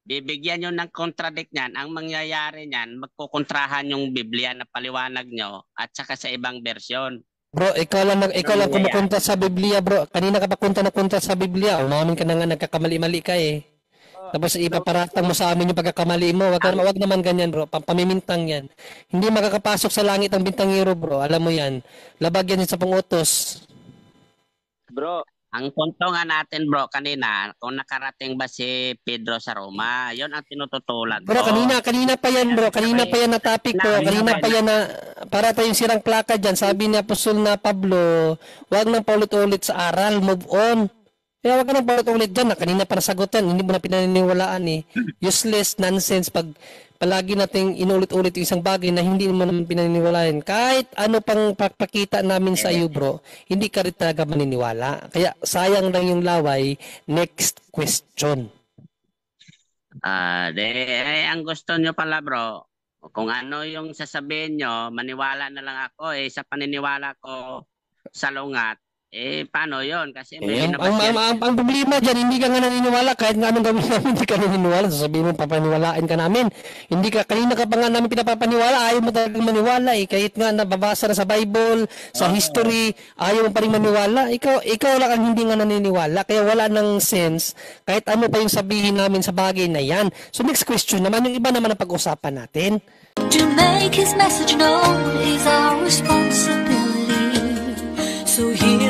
bibigyan nyo ng contradict niyan, ang mangyayari niyan, magkukontrahan yung Biblia na paliwanag nyo at saka sa ibang bersyon. Bro, ikaw lang kumukontra sa Biblia, bro. Kanina ka pa kontra sa Biblia. Umamin ka na nga nagkakamali-mali ka eh. Tapos ipaparatang mo sa amin yung pagkakamali mo. Wag naman ganyan, bro. Pamimintang yan. Hindi makakapasok sa langit ang bintangero, bro. Alam mo yan. Labag yan sa pangutos. bro, Ang punto nga natin, bro, kanina, kung nakarating ba si Pedro sa Roma, yon ang tinututulan ko. Bro, kanina pa yan, bro. Kanina pa yan na topic, bro. Kanina pa yan na, para tayong sirang plaka dyan. Sabi ni Apostol na Pablo, wag nang paulit-ulit sa aral, move on. Kaya wag ka nang paulit-ulit dyan. Kanina pa nasagot yan. Hindi mo na pinaniniwalaan eh. Useless, nonsense, pag palagi nating inulit-ulit yung isang bagay na hindi mo naman pinaniniwalaan. Kahit ano pang pakita namin sa iyo, bro, hindi ka rin talaga maniniwala. Kaya sayang lang yung laway. Next question. Ang gusto nyo pala, bro, kung ano yung sasabihin nyo, maniwala na lang ako sa paniniwala ko sa lungat. Paano yon? Kasi may ang problema dyan, hindi ka nga naniniwala. Kahit nga anong gawin namin, hindi ka naniniwala. Sasabihin mo, papaniwalaan ka namin. Kanina ka pa nga namin pinapapaniwala. Ayaw mo talagang maniwala eh. Kahit nga nababasa na sa Bible, sa history, ayaw mo pa rin maniwala. Ikaw lang ang hindi nga naniniwala. Kaya wala nang sense. Kahit ano pa yung sabihin namin sa bagay na yan. So next question naman, yung iba naman ang pag-usapan natin. To make his message known is our responsibility. So here